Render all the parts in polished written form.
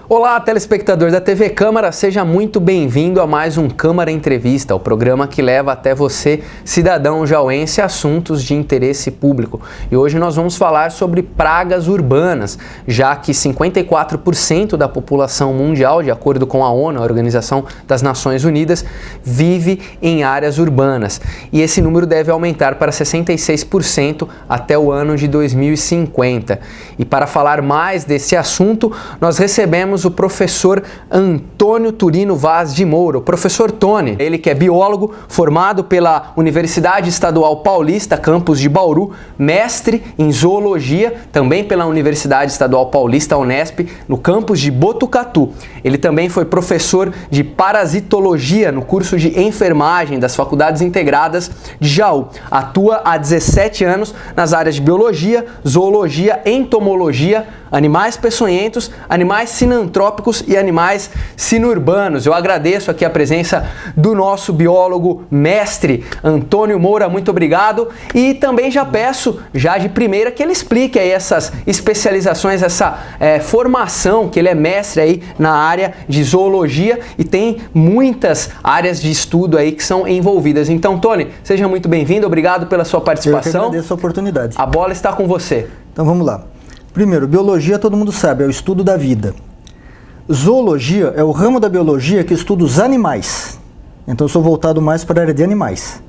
Olá, telespectador da TV Câmara, seja muito bem-vindo a mais um Câmara Entrevista, o programa que leva até você, cidadão jauense, assuntos de interesse público. E hoje nós vamos falar sobre pragas urbanas, já que 54% da população mundial, de acordo com a ONU, a Organização das Nações Unidas, vive em áreas urbanas. E esse número deve aumentar para 66% até o ano de 2050. E para falar mais desse assunto, nós recebemos o professor Antônio Turino Vaz de Moura. O professor Tony, ele que é biólogo, formado pela Universidade Estadual Paulista, campus de Bauru, mestre em zoologia, também pela Universidade Estadual Paulista, Unesp, no campus de Botucatu. Ele também foi professor de parasitologia no curso de enfermagem das Faculdades Integradas de Jaú. Atua há 17 anos nas áreas de biologia, zoologia, entomologia, animais peçonhentos, animais sinantrópicos e animais sinurbanos. Eu agradeço aqui a presença do nosso biólogo mestre Antônio Moura, muito obrigado. E também já peço, já de primeira, que ele explique aí essas especializações, essa formação, que ele é mestre aí na área de zoologia e tem muitas áreas de estudo aí que são envolvidas. Então, Tony, seja muito bem-vindo, obrigado pela sua participação. Eu que agradeço a oportunidade. A bola está com você. Então vamos lá. Primeiro, biologia todo mundo sabe, é o estudo da vida. Zoologia é o ramo da biologia que estuda os animais. Então eu sou voltado mais para a área de animais.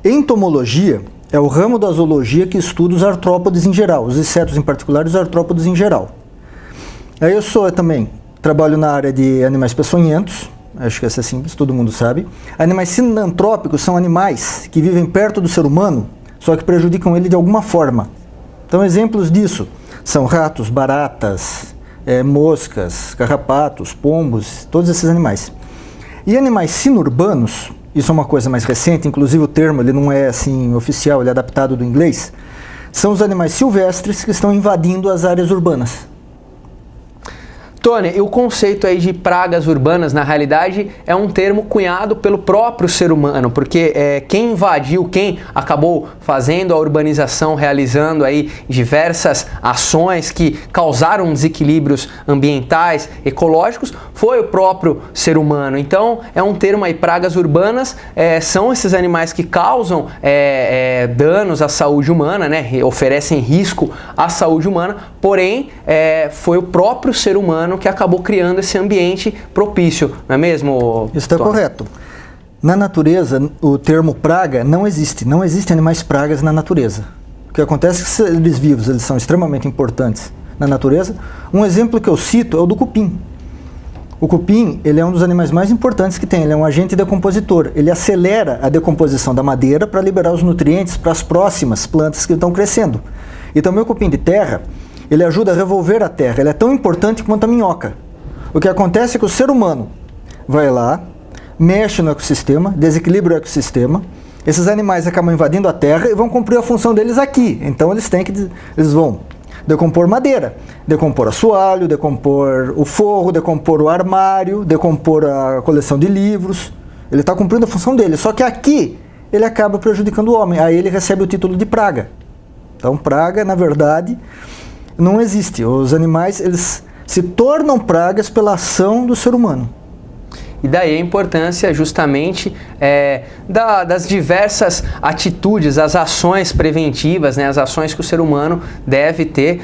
Entomologia é o ramo da zoologia que estuda os artrópodes em geral, os insetos em particular e os artrópodes em geral. Aí eu também trabalho na área de animais peçonhentos, acho que essa é simples, todo mundo sabe. Animais sinantrópicos são animais que vivem perto do ser humano, só que prejudicam ele de alguma forma. Então exemplos disso são ratos, baratas, moscas, carrapatos, pombos, todos esses animais. E animais sinurbanos, isso é uma coisa mais recente, inclusive o termo ele não é assim oficial, ele é adaptado do inglês, são os animais silvestres que estão invadindo as áreas urbanas. Tony, e o conceito aí de pragas urbanas, na realidade, é um termo cunhado pelo próprio ser humano, porque quem invadiu, quem acabou fazendo a urbanização, realizando aí diversas ações que causaram desequilíbrios ambientais, ecológicos, foi o próprio ser humano. Então, é um termo aí, pragas urbanas, são esses animais que causam danos à saúde humana, né, oferecem risco à saúde humana, porém, foi o próprio ser humano que acabou criando esse ambiente propício, não é mesmo? Isso está correto. Na natureza, o termo praga não existe. Não existem animais pragas na natureza. O que acontece é que seres vivos eles são extremamente importantes na natureza. Um exemplo que eu cito é o do cupim. O cupim ele é um dos animais mais importantes que tem. Ele é um agente decompositor. Ele acelera a decomposição da madeira para liberar os nutrientes para as próximas plantas que estão crescendo. E também o cupim de terra, ele ajuda a revolver a terra, ele é tão importante quanto a minhoca. O que acontece é que o ser humano vai lá, mexe no ecossistema, desequilibra o ecossistema, esses animais acabam invadindo a terra e vão cumprir a função deles aqui. Então eles vão decompor madeira, decompor assoalho, decompor o forro, decompor o armário, decompor a coleção de livros. Ele está cumprindo a função dele, só que aqui ele acaba prejudicando o homem, aí ele recebe o título de praga. Então praga, na verdade, não existe. Os animais eles se tornam pragas pela ação do ser humano. E daí a importância justamente das diversas atitudes, as ações preventivas, né, as ações que o ser humano deve ter,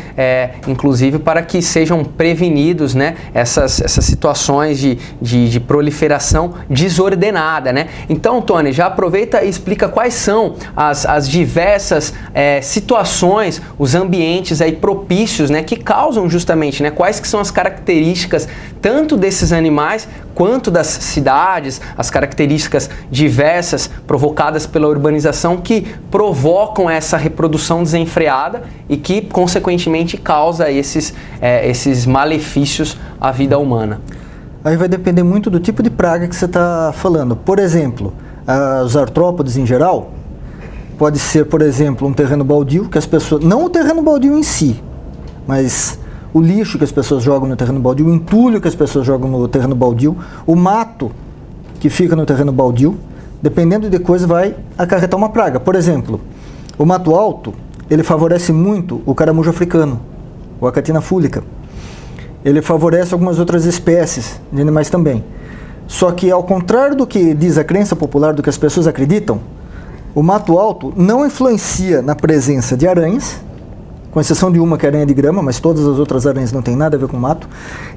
inclusive para que sejam prevenidos, né, essas situações de proliferação desordenada, né? Então, Tony, já aproveita e explica quais são as diversas situações, os ambientes aí propícios, né, que causam justamente, né, quais que são as características tanto desses animais quanto das cidades, as características diversas provocadas pela urbanização que provocam essa reprodução desenfreada e que, consequentemente, causa esses malefícios à vida humana. Aí vai depender muito do tipo de praga que você está falando. Por exemplo, os artrópodes em geral, pode ser, por exemplo, um terreno baldio, que as pessoas... Não o terreno baldio em si, mas o lixo que as pessoas jogam no terreno baldio, o entulho que as pessoas jogam no terreno baldio, o mato que fica no terreno baldio, dependendo de coisa, vai acarretar uma praga. Por exemplo, o mato alto, ele favorece muito o caramujo africano, o Achatina fulica. ele favorece algumas outras espécies de animais também. Só que, ao contrário do que diz a crença popular, do que as pessoas acreditam, o mato alto não influencia na presença de aranhas, com exceção de uma que é aranha de grama, mas todas as outras aranhas não têm nada a ver com mato.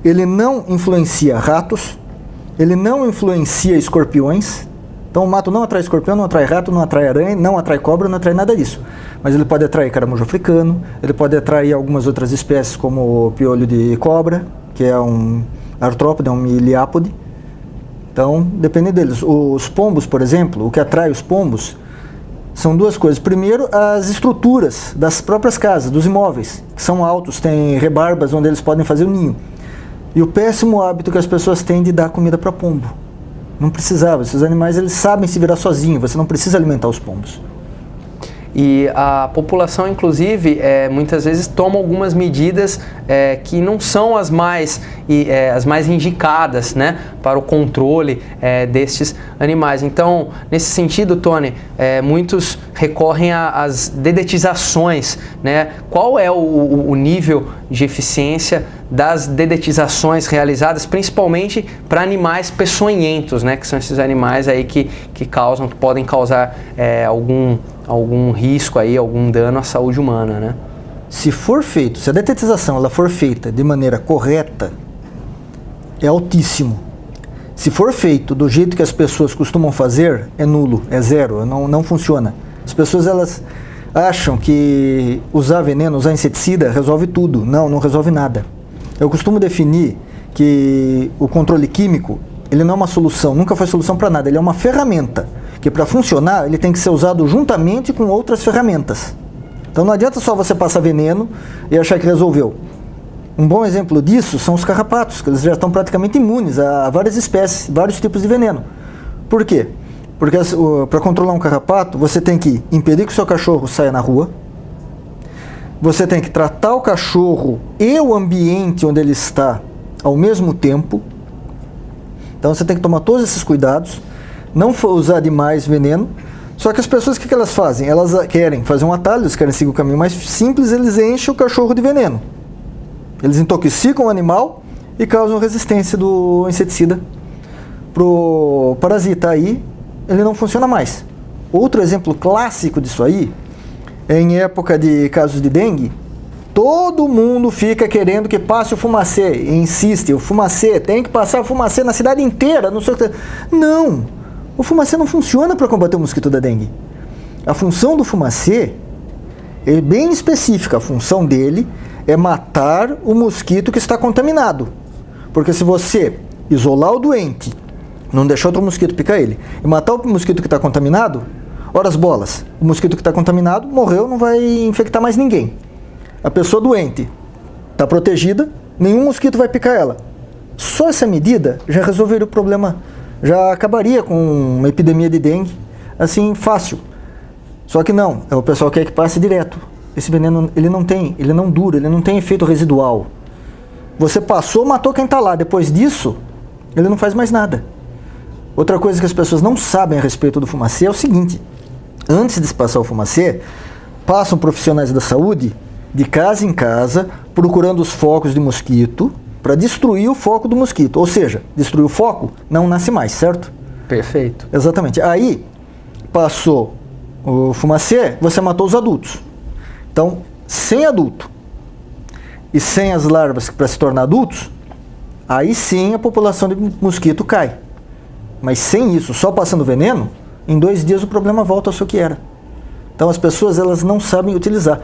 Ele não influencia ratos, ele não influencia escorpiões. Então o mato não atrai escorpião, não atrai rato, não atrai aranha, não atrai cobra, não atrai nada disso. Mas ele pode atrair caramujo africano, ele pode atrair algumas outras espécies como o piolho de cobra, que é um artrópode, é um miliápode. Então, depende deles. Os pombos, por exemplo, o que atrai os pombos são duas coisas. Primeiro, as estruturas das próprias casas, dos imóveis, que são altos, têm rebarbas onde eles podem fazer o ninho. E o péssimo hábito que as pessoas têm de dar comida para pombo. Não precisava, esses animais eles sabem se virar sozinhos, você não precisa alimentar os pombos. E a população, inclusive, muitas vezes toma algumas medidas que não são as mais indicadas, né, para o controle destes animais. Então, nesse sentido, Tony, muitos recorrem às dedetizações, né? Qual é o nível de eficiência das dedetizações realizadas, principalmente para animais peçonhentos, né, que são esses animais aí que podem causar algum risco aí, algum dano à saúde humana, né? Se a dedetização ela for feita de maneira correta, é altíssimo. Se for feito do jeito que as pessoas costumam fazer, é nulo, é zero, não funciona. As pessoas elas acham que usar veneno, usar inseticida resolve tudo. Não resolve nada. Eu costumo definir que o controle químico, ele não é uma solução, nunca foi solução para nada, ele é uma ferramenta, que para funcionar ele tem que ser usado juntamente com outras ferramentas. Então não adianta só você passar veneno e achar que resolveu. Um bom exemplo disso são os carrapatos, que eles já estão praticamente imunes a várias espécies, vários tipos de veneno. Por quê? Porque para controlar um carrapato, você tem que impedir que o seu cachorro saia na rua, você tem que tratar o cachorro e o ambiente onde ele está ao mesmo tempo. Então você tem que tomar todos esses cuidados, não usar demais veneno. Só que as pessoas, o que elas fazem? Elas querem fazer um atalho, eles querem seguir o caminho mais simples, eles enchem o cachorro de veneno. Eles intoxicam o animal e causam resistência do inseticida pro parasita. Aí ele não funciona mais. Outro exemplo clássico disso aí é em época de casos de dengue. Todo mundo fica querendo que passe o fumacê, e insiste, o fumacê, tem que passar o fumacê na cidade inteira, não sei o que. Não! O fumacê não funciona para combater o mosquito da dengue. A função do fumacê é bem específica. A função dele é matar o mosquito que está contaminado. Porque se você isolar o doente, não deixar outro mosquito picar ele, e matar o mosquito que está contaminado, horas bolas, o mosquito que está contaminado morreu, não vai infectar mais ninguém. A pessoa doente está protegida, nenhum mosquito vai picar ela. Só essa medida já resolveria o problema, já acabaria com uma epidemia de dengue, assim, fácil. Só que não, o pessoal quer que passe direto. Esse veneno, ele não dura, ele não tem efeito residual. Você passou, matou quem está lá. Depois disso, ele não faz mais nada. Outra coisa que as pessoas não sabem a respeito do fumacê é o seguinte: antes de se passar o fumacê, passam profissionais da saúde de casa em casa, procurando os focos de mosquito, para destruir o foco do mosquito. Ou seja, destruir o foco, não nasce mais, certo? Perfeito. Exatamente. Aí, passou o fumacê, você matou os adultos. Então, sem adulto e sem as larvas para se tornar adultos, aí sim a população de mosquito cai. Mas sem isso, só passando veneno, em 2 dias o problema volta ao seu que era. Então as pessoas elas não sabem utilizar.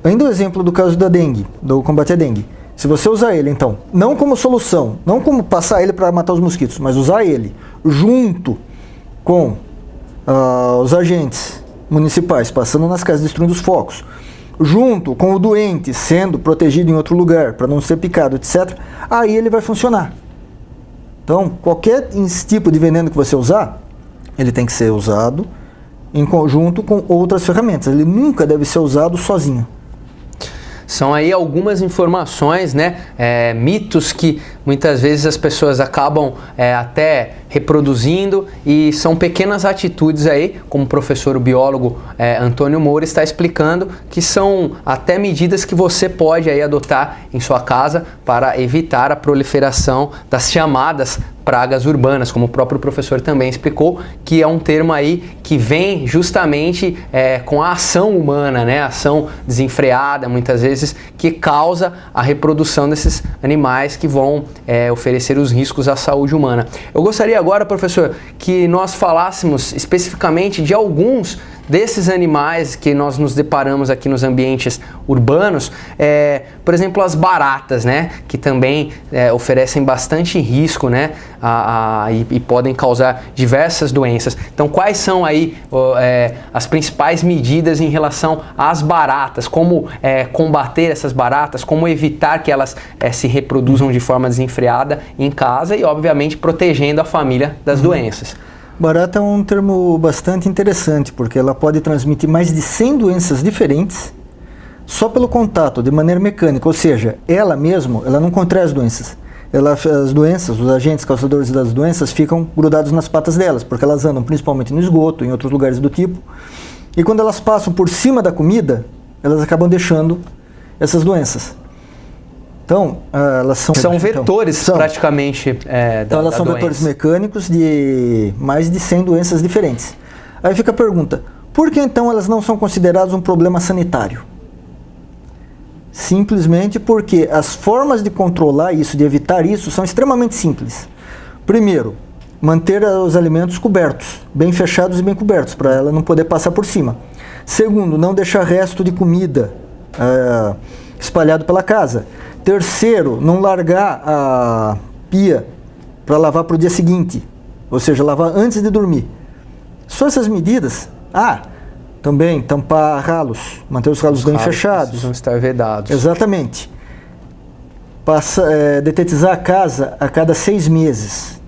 Ainda o exemplo do caso da dengue, do combate à dengue. Se você usar ele, então, não como solução, não como passar ele para matar os mosquitos, mas usar ele junto com os agentes municipais, passando nas casas, destruindo os focos, junto com o doente sendo protegido em outro lugar, para não ser picado, etc., aí ele vai funcionar. Então, qualquer tipo de veneno que você usar, ele tem que ser usado em conjunto com outras ferramentas. Ele nunca deve ser usado sozinho. São aí algumas informações, né, mitos que muitas vezes as pessoas acabam até reproduzindo, e são pequenas atitudes aí, como o professor, o biólogo Antônio Moura está explicando, que são até medidas que você pode aí adotar em sua casa para evitar a proliferação das chamadas pragas urbanas, como o próprio professor também explicou, que é um termo aí que vem justamente com a ação humana, né? A ação desenfreada, muitas vezes, que causa a reprodução desses animais que vão oferecer os riscos à saúde humana. Eu gostaria agora, professor, que nós falássemos especificamente de alguns desses animais que nós nos deparamos aqui nos ambientes urbanos, por exemplo, as baratas, né, que também oferecem bastante risco, né, e podem causar diversas doenças. Então, quais são aí as principais medidas em relação às baratas? Como combater essas baratas? Como evitar que elas se reproduzam de forma desenfreada em casa e, obviamente, protegendo a família das doenças? Barata é um termo bastante interessante, porque ela pode transmitir mais de 100 doenças diferentes só pelo contato, de maneira mecânica, ou seja, ela não contrai as doenças. As doenças, os agentes causadores das doenças ficam grudados nas patas delas, porque elas andam principalmente no esgoto, em outros lugares do tipo, e quando elas passam por cima da comida, elas acabam deixando essas doenças. Então, elas são vetores praticamente então elas são vetores mecânicos de mais de 100 doenças diferentes. Aí fica a pergunta, por que então elas não são consideradas um problema sanitário? Simplesmente porque as formas de controlar isso, de evitar isso, são extremamente simples. Primeiro, manter os alimentos cobertos, bem fechados e bem cobertos, para ela não poder passar por cima. Segundo, não deixar resto de comida espalhado pela casa. Terceiro, não largar a pia para lavar para o dia seguinte, ou seja, lavar antes de dormir. Só essas medidas. Também tampar ralos, manter os ralos bem fechados. Precisam estar vedados. Exatamente. Detetizar a casa a cada 6 meses.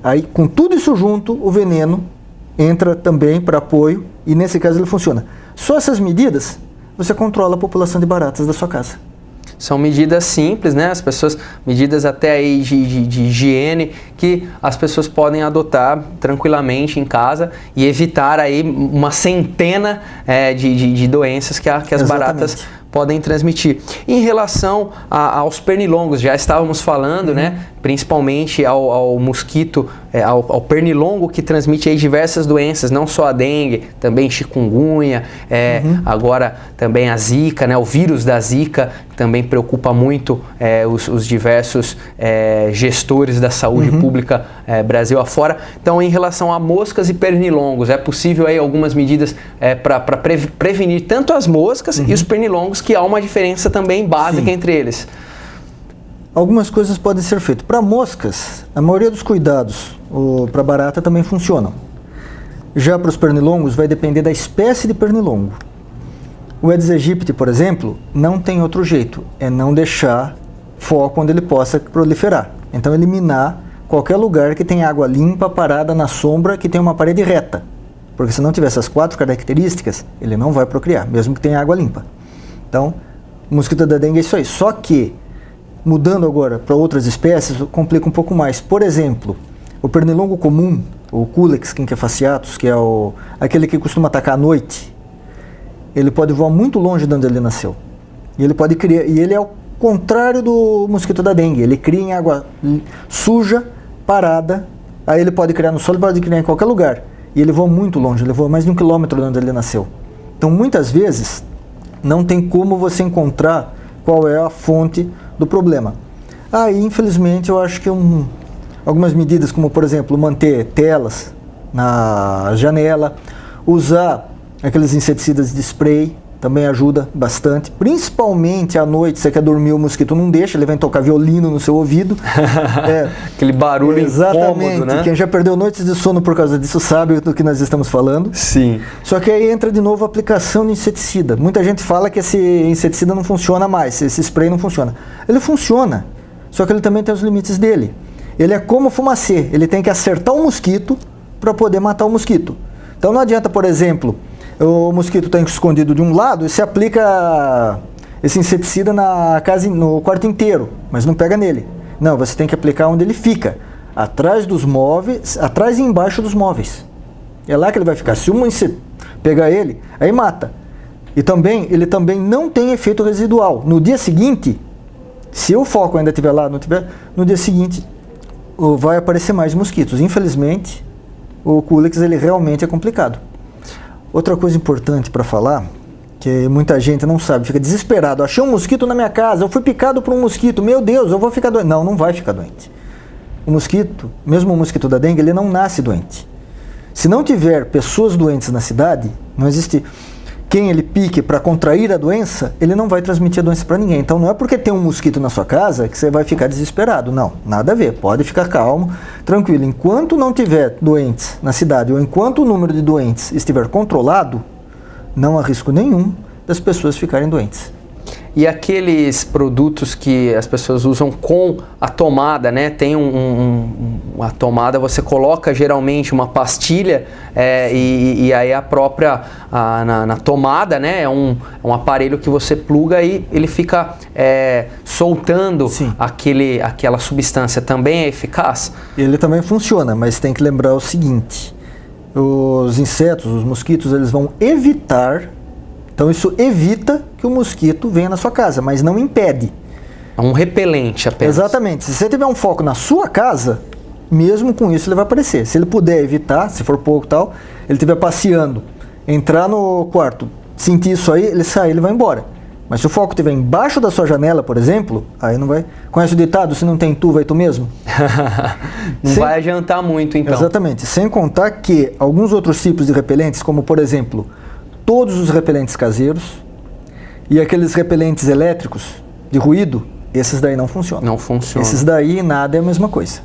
Aí com tudo isso junto, o veneno entra também para apoio, e nesse caso ele funciona. Só essas medidas, você controla a população de baratas da sua casa. São medidas simples, né? Medidas até aí de higiene que as pessoas podem adotar tranquilamente em casa e evitar aí uma centena de doenças que as baratas podem transmitir. Em relação aos pernilongos, já estávamos falando, né? Principalmente ao mosquito, ao pernilongo, que transmite aí diversas doenças, não só a dengue, também chikungunya, agora também a zika, né? O vírus da zika também preocupa muito os diversos gestores da saúde pública Brasil afora. Então, em relação a moscas e pernilongos, é possível aí algumas medidas para prevenir tanto as moscas e os pernilongos, que há uma diferença também básica entre eles. Algumas coisas podem ser feitas. Para moscas, a maioria dos cuidados para barata também funcionam. Já para os pernilongos, vai depender da espécie de pernilongo. O Aedes aegypti, por exemplo, não tem outro jeito. É não deixar foco onde ele possa proliferar. Então, eliminar qualquer lugar que tenha água limpa, parada na sombra, que tenha uma parede reta. Porque se não tiver essas 4 características, ele não vai procriar, mesmo que tenha água limpa. Então, o mosquito da dengue é isso aí. Só que, mudando agora para outras espécies, complica um pouco mais. Por exemplo, o pernilongo comum, o Culex quinquefaciatus, que é aquele que costuma atacar à noite, ele pode voar muito longe de onde ele nasceu. E ele pode criar, e ele é o contrário do mosquito da dengue. Ele cria em água suja, parada, aí ele pode criar no solo, pode criar em qualquer lugar. E ele voa muito longe, ele voa mais de 1 quilômetro de onde ele nasceu. Então, muitas vezes, não tem como você encontrar qual é a fonte do problema. Infelizmente, eu acho que algumas medidas, como por exemplo, manter telas na janela, usar aqueles inseticidas de spray, também ajuda bastante. Principalmente à noite, você quer dormir, o mosquito não deixa, ele vem tocar violino no seu ouvido. Aquele barulho incômodo, né? Quem já perdeu noites de sono por causa disso sabe do que nós estamos falando. Sim. Só que aí entra de novo a aplicação de inseticida. Muita gente fala que esse inseticida não funciona mais, esse spray não funciona. Ele funciona, só que ele também tem os limites dele. Ele é como fumacê, ele tem que acertar o mosquito para poder matar o mosquito. Então não adianta, por exemplo, o mosquito está escondido de um lado e se aplica esse inseticida na casa, no quarto inteiro, mas não pega nele. Não, você tem que aplicar onde ele fica, atrás dos móveis, atrás e embaixo dos móveis. É lá que ele vai ficar. Se um inseto pegar ele, aí mata. E também, ele também não tem efeito residual. No dia seguinte, se o foco ainda estiver lá, não tiver, no dia seguinte vai aparecer mais mosquitos. Infelizmente, o Culex ele realmente é complicado. Outra coisa importante para falar, que muita gente não sabe, fica desesperado. Achei um mosquito na minha casa, eu fui picado por um mosquito, meu Deus, eu vou ficar doente. Não, não vai ficar doente. O mosquito, mesmo o mosquito da dengue, ele não nasce doente. Se não tiver pessoas doentes na cidade, não existe quem ele pique para contrair a doença, ele não vai transmitir a doença para ninguém. Então não é porque tem um mosquito na sua casa que você vai ficar desesperado. Não, nada a ver. Pode ficar calmo, tranquilo. Enquanto não tiver doentes na cidade ou enquanto o número de doentes estiver controlado, não há risco nenhum das pessoas ficarem doentes. E aqueles produtos que as pessoas usam com a tomada, né? Tem uma tomada, você coloca geralmente uma pastilha e aí a própria, na tomada, né? É um aparelho que você pluga e ele fica soltando aquela substância. Também é eficaz? Ele também funciona, mas tem que lembrar o seguinte. Os insetos, os mosquitos, eles vão evitar. Então isso evita que o mosquito venha na sua casa, mas não impede. É um repelente apenas. Exatamente. Se você tiver um foco na sua casa, mesmo com isso ele vai aparecer. Se ele puder evitar, se for pouco tal, ele estiver passeando, entrar no quarto, sentir isso aí, ele sai, ele vai embora. Mas se o foco estiver embaixo da sua janela, por exemplo, aí não vai... Conhece o ditado, se não tem tu, vai tu mesmo? Não vai adiantar muito, então. Exatamente. Sem contar que alguns outros tipos de repelentes, como por exemplo... Todos os repelentes caseiros e aqueles repelentes elétricos de ruído, esses daí não funcionam. Não funcionam. Esses daí nada é a mesma coisa.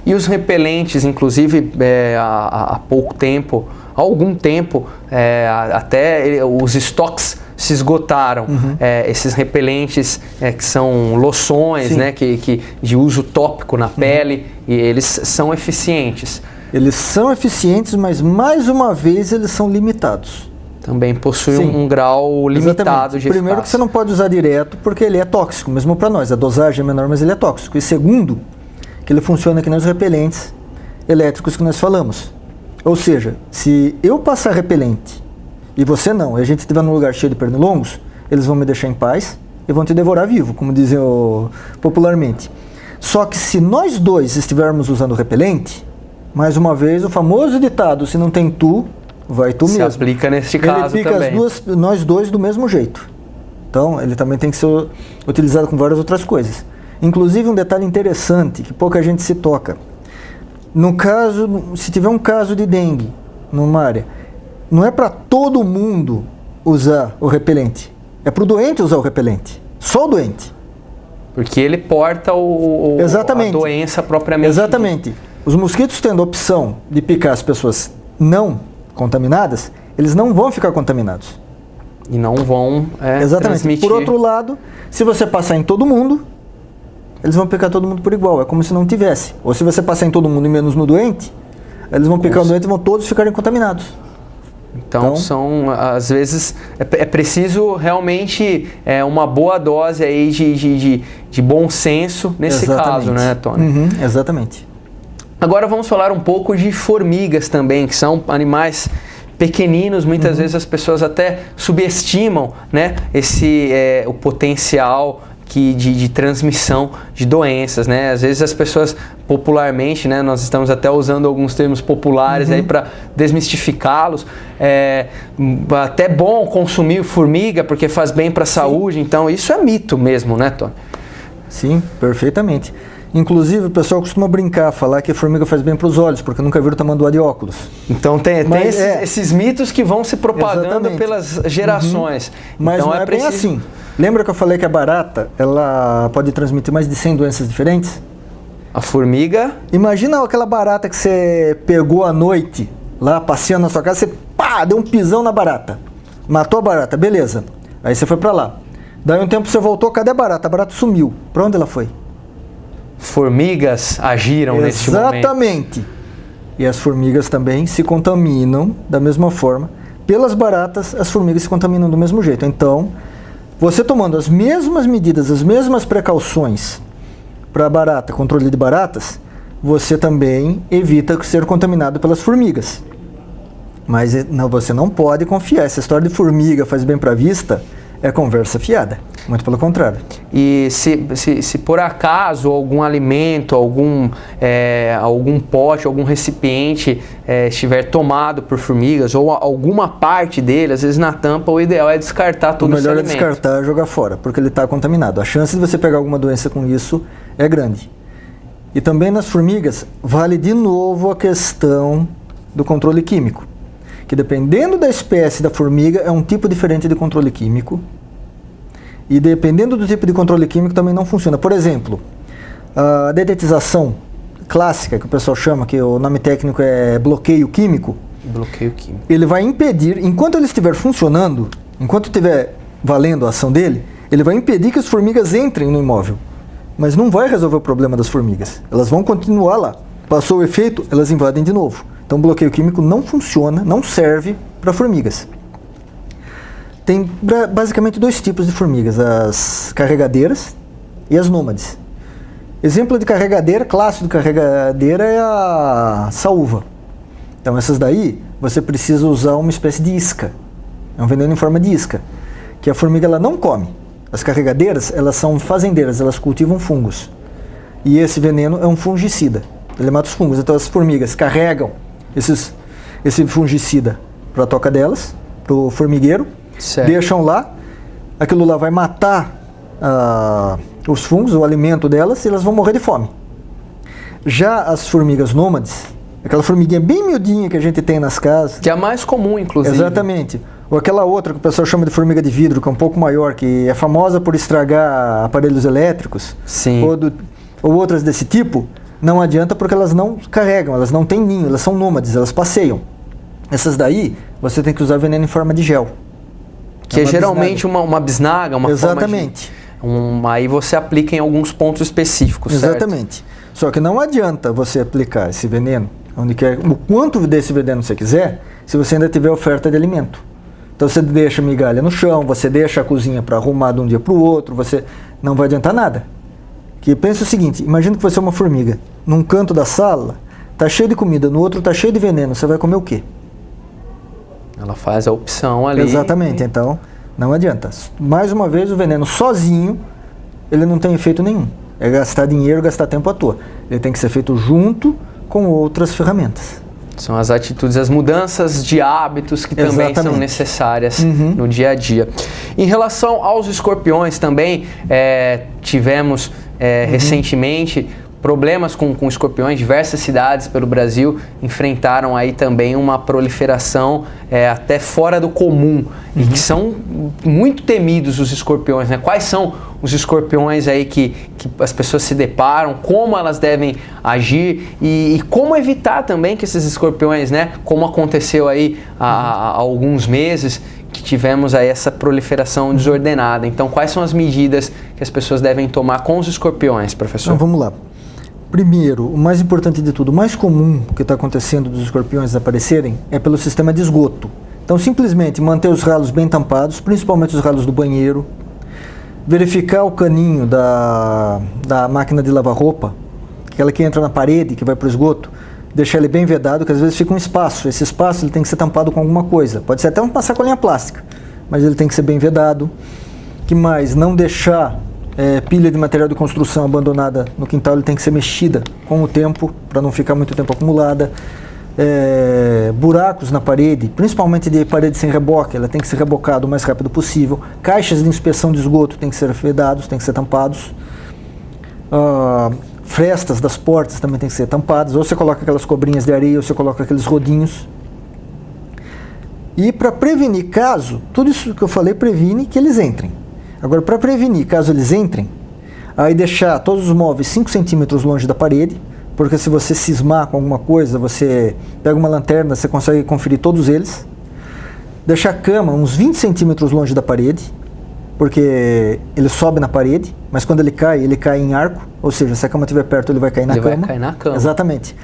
E os repelentes, inclusive, há pouco tempo, há algum tempo, até os estoques se esgotaram. Esses repelentes que são loções, né, que de uso tópico na pele, e eles são eficientes. Eles são eficientes, mas mais uma vez eles são limitados. Também possui um grau limitado de eficácia. Primeiro que você não pode usar direto porque ele é tóxico, mesmo para nós. A dosagem é menor, mas ele é tóxico. E segundo, que ele funciona que nem os repelentes elétricos que nós falamos. Ou seja, se eu passar repelente e você não, e a gente estiver num lugar cheio de pernilongos, eles vão me deixar em paz e vão te devorar vivo, como dizem popularmente. Só que se nós dois estivermos usando repelente, mais uma vez, o famoso ditado, se não tem tu, vai tu mesmo. Se aplica neste caso também. Ele pica nós dois do mesmo jeito. Então, ele também tem que ser utilizado com várias outras coisas. Inclusive, um detalhe interessante, que pouca gente se toca. No caso, se tiver um caso de dengue numa área, não é para todo mundo usar o repelente. É para o doente usar o repelente. Só o doente. Porque ele porta a doença propriamente. Exatamente. Os mosquitos tendo a opção de picar as pessoas não contaminadas, eles não vão ficar contaminados. E não vão transmitir. Por outro lado, se você passar em todo mundo, eles vão picar todo mundo por igual. É como se não tivesse. Ou se você passar em todo mundo e menos no doente, eles vão picar o doente e vão todos ficarem contaminados. Então às vezes, é preciso realmente uma boa dose aí de bom senso nesse caso, né, Tony? Exatamente. Agora vamos falar um pouco de formigas também, que são animais pequeninos, muitas vezes as pessoas até subestimam, né, o potencial de transmissão de doenças, né? Às vezes as pessoas popularmente, né, nós estamos até usando alguns termos populares aí para desmistificá-los. Até bom consumir formiga porque faz bem para a saúde, então isso é mito mesmo, né, Tony? Sim, perfeitamente. Inclusive, o pessoal costuma brincar, falar que a formiga faz bem para os olhos, porque nunca viram tamanduá de óculos. Então tem esses mitos que vão se propagando pelas gerações. Mas então, não é bem assim. Lembra que eu falei que a barata, ela pode transmitir mais de 100 doenças diferentes? A formiga... Imagina aquela barata que você pegou à noite, lá passeando na sua casa, você deu um pisão na barata. Matou a barata, beleza. Aí você foi para lá. Daí um tempo você voltou, cadê a barata? A barata sumiu. Para onde ela foi? Formigas agiram neste momento. Exatamente. E as formigas também se contaminam da mesma forma. Pelas baratas, as formigas se contaminam do mesmo jeito. Então, Você tomando as mesmas medidas, as mesmas precauções para barata, controle de baratas, você também evita ser contaminado pelas formigas. Mas você não pode confiar. Essa história de formiga faz bem para a vista é conversa fiada. Muito pelo contrário. E se por acaso algum alimento, algum pote, algum recipiente estiver tomado por formigas ou alguma parte dele, às vezes na tampa, o ideal é descartar todo esse alimento. O melhor é descartar e jogar fora, porque ele está contaminado. A chance de você pegar alguma doença com isso é grande. E também nas formigas, vale de novo a questão do controle químico. Que dependendo da espécie da formiga, é um tipo diferente de controle químico. E dependendo do tipo de controle químico também não funciona. Por exemplo, a dedetização clássica, que o pessoal chama, que o nome técnico é bloqueio químico. Bloqueio químico. Ele vai impedir, enquanto ele estiver funcionando, enquanto estiver valendo a ação dele, ele vai impedir que as formigas entrem no imóvel. Mas não vai resolver o problema das formigas. Elas vão continuar lá. Passou o efeito, elas invadem de novo. Então o bloqueio químico não funciona, não serve para formigas. Tem basicamente dois tipos de formigas, as carregadeiras e as nômades. Exemplo de carregadeira, clássico de carregadeira é a saúva. Então essas daí, você precisa usar uma espécie de isca. É um veneno em forma de isca, que a formiga ela não come. As carregadeiras, elas são fazendeiras, elas cultivam fungos. E esse veneno é um fungicida, ele mata os fungos. Então as formigas carregam esse fungicida para a toca delas, para o formigueiro, certo. Deixam lá, aquilo lá vai matar os fungos, o alimento delas, e elas vão morrer de fome. Já as formigas nômades, aquela formiguinha bem miudinha que a gente tem nas casas... Que é a mais comum, inclusive. Exatamente. Ou aquela outra que o pessoal chama de formiga de vidro, que é um pouco maior, que é famosa por estragar aparelhos elétricos. Sim. Ou outras desse tipo, não adianta porque elas não carregam, elas não têm ninho, elas são nômades, elas passeiam. Essas daí, você tem que usar veneno em forma de gel. Que é geralmente uma bisnaga, uma exatamente. Forma de... aí você aplica em alguns pontos específicos, exatamente. Certo? Só que não adianta você aplicar esse veneno, o quanto desse veneno você quiser, se você ainda tiver oferta de alimento. Então você deixa migalha no chão, você deixa a cozinha para arrumar de um dia para o outro, você não vai adiantar nada. Que pensa o seguinte, imagina que você é uma formiga, num canto da sala, tá cheio de comida, no outro tá cheio de veneno, você vai comer o quê? Ela faz a opção ali. Exatamente, então não adianta. Mais uma vez, o veneno sozinho, ele não tem efeito nenhum. É gastar dinheiro, gastar tempo à toa. Ele tem que ser feito junto com outras ferramentas. São as atitudes, as mudanças de hábitos que também são necessárias no dia a dia. Em relação aos escorpiões também, tivemos recentemente problemas com escorpiões. Diversas cidades pelo Brasil enfrentaram aí também uma proliferação até fora do comum e que são muito temidos os escorpiões, né? Quais são os escorpiões aí que as pessoas se deparam, como elas devem agir e como evitar também que esses escorpiões, né? Como aconteceu aí há alguns meses, que tivemos aí essa proliferação desordenada. Então, quais são as medidas que as pessoas devem tomar com os escorpiões, professor? Então, vamos lá. Primeiro, o mais importante de tudo, o mais comum que está acontecendo dos escorpiões aparecerem é pelo sistema de esgoto. Então, simplesmente manter os ralos bem tampados, principalmente os ralos do banheiro, verificar o caninho da máquina de lavar roupa, aquela que entra na parede, que vai para o esgoto, deixar ele bem vedado, que às vezes fica um espaço. Esse espaço ele tem que ser tampado com alguma coisa. Pode ser até uma sacolinha plástica, mas ele tem que ser bem vedado. Que mais? Não deixar pilha de material de construção abandonada no quintal, ele tem que ser mexida com o tempo, para não ficar muito tempo acumulada. Buracos na parede, principalmente de parede sem reboque, ela tem que ser rebocada o mais rápido possível. Caixas de inspeção de esgoto tem que ser vedados, tem que ser tampados. Frestas das portas também tem que ser tampadas, ou você coloca aquelas cobrinhas de areia, ou você coloca aqueles rodinhos. E para prevenir caso, tudo isso que eu falei previne que eles entrem. Agora, para prevenir caso eles entrem, aí deixar todos os móveis 5 centímetros longe da parede, porque se você cismar com alguma coisa, você pega uma lanterna, você consegue conferir todos eles. Deixar a cama uns 20 centímetros longe da parede, porque ele sobe na parede, mas quando ele cai em arco, ou seja, se a cama estiver perto, ele vai cair na cama. Ele vai cair na cama. Exatamente.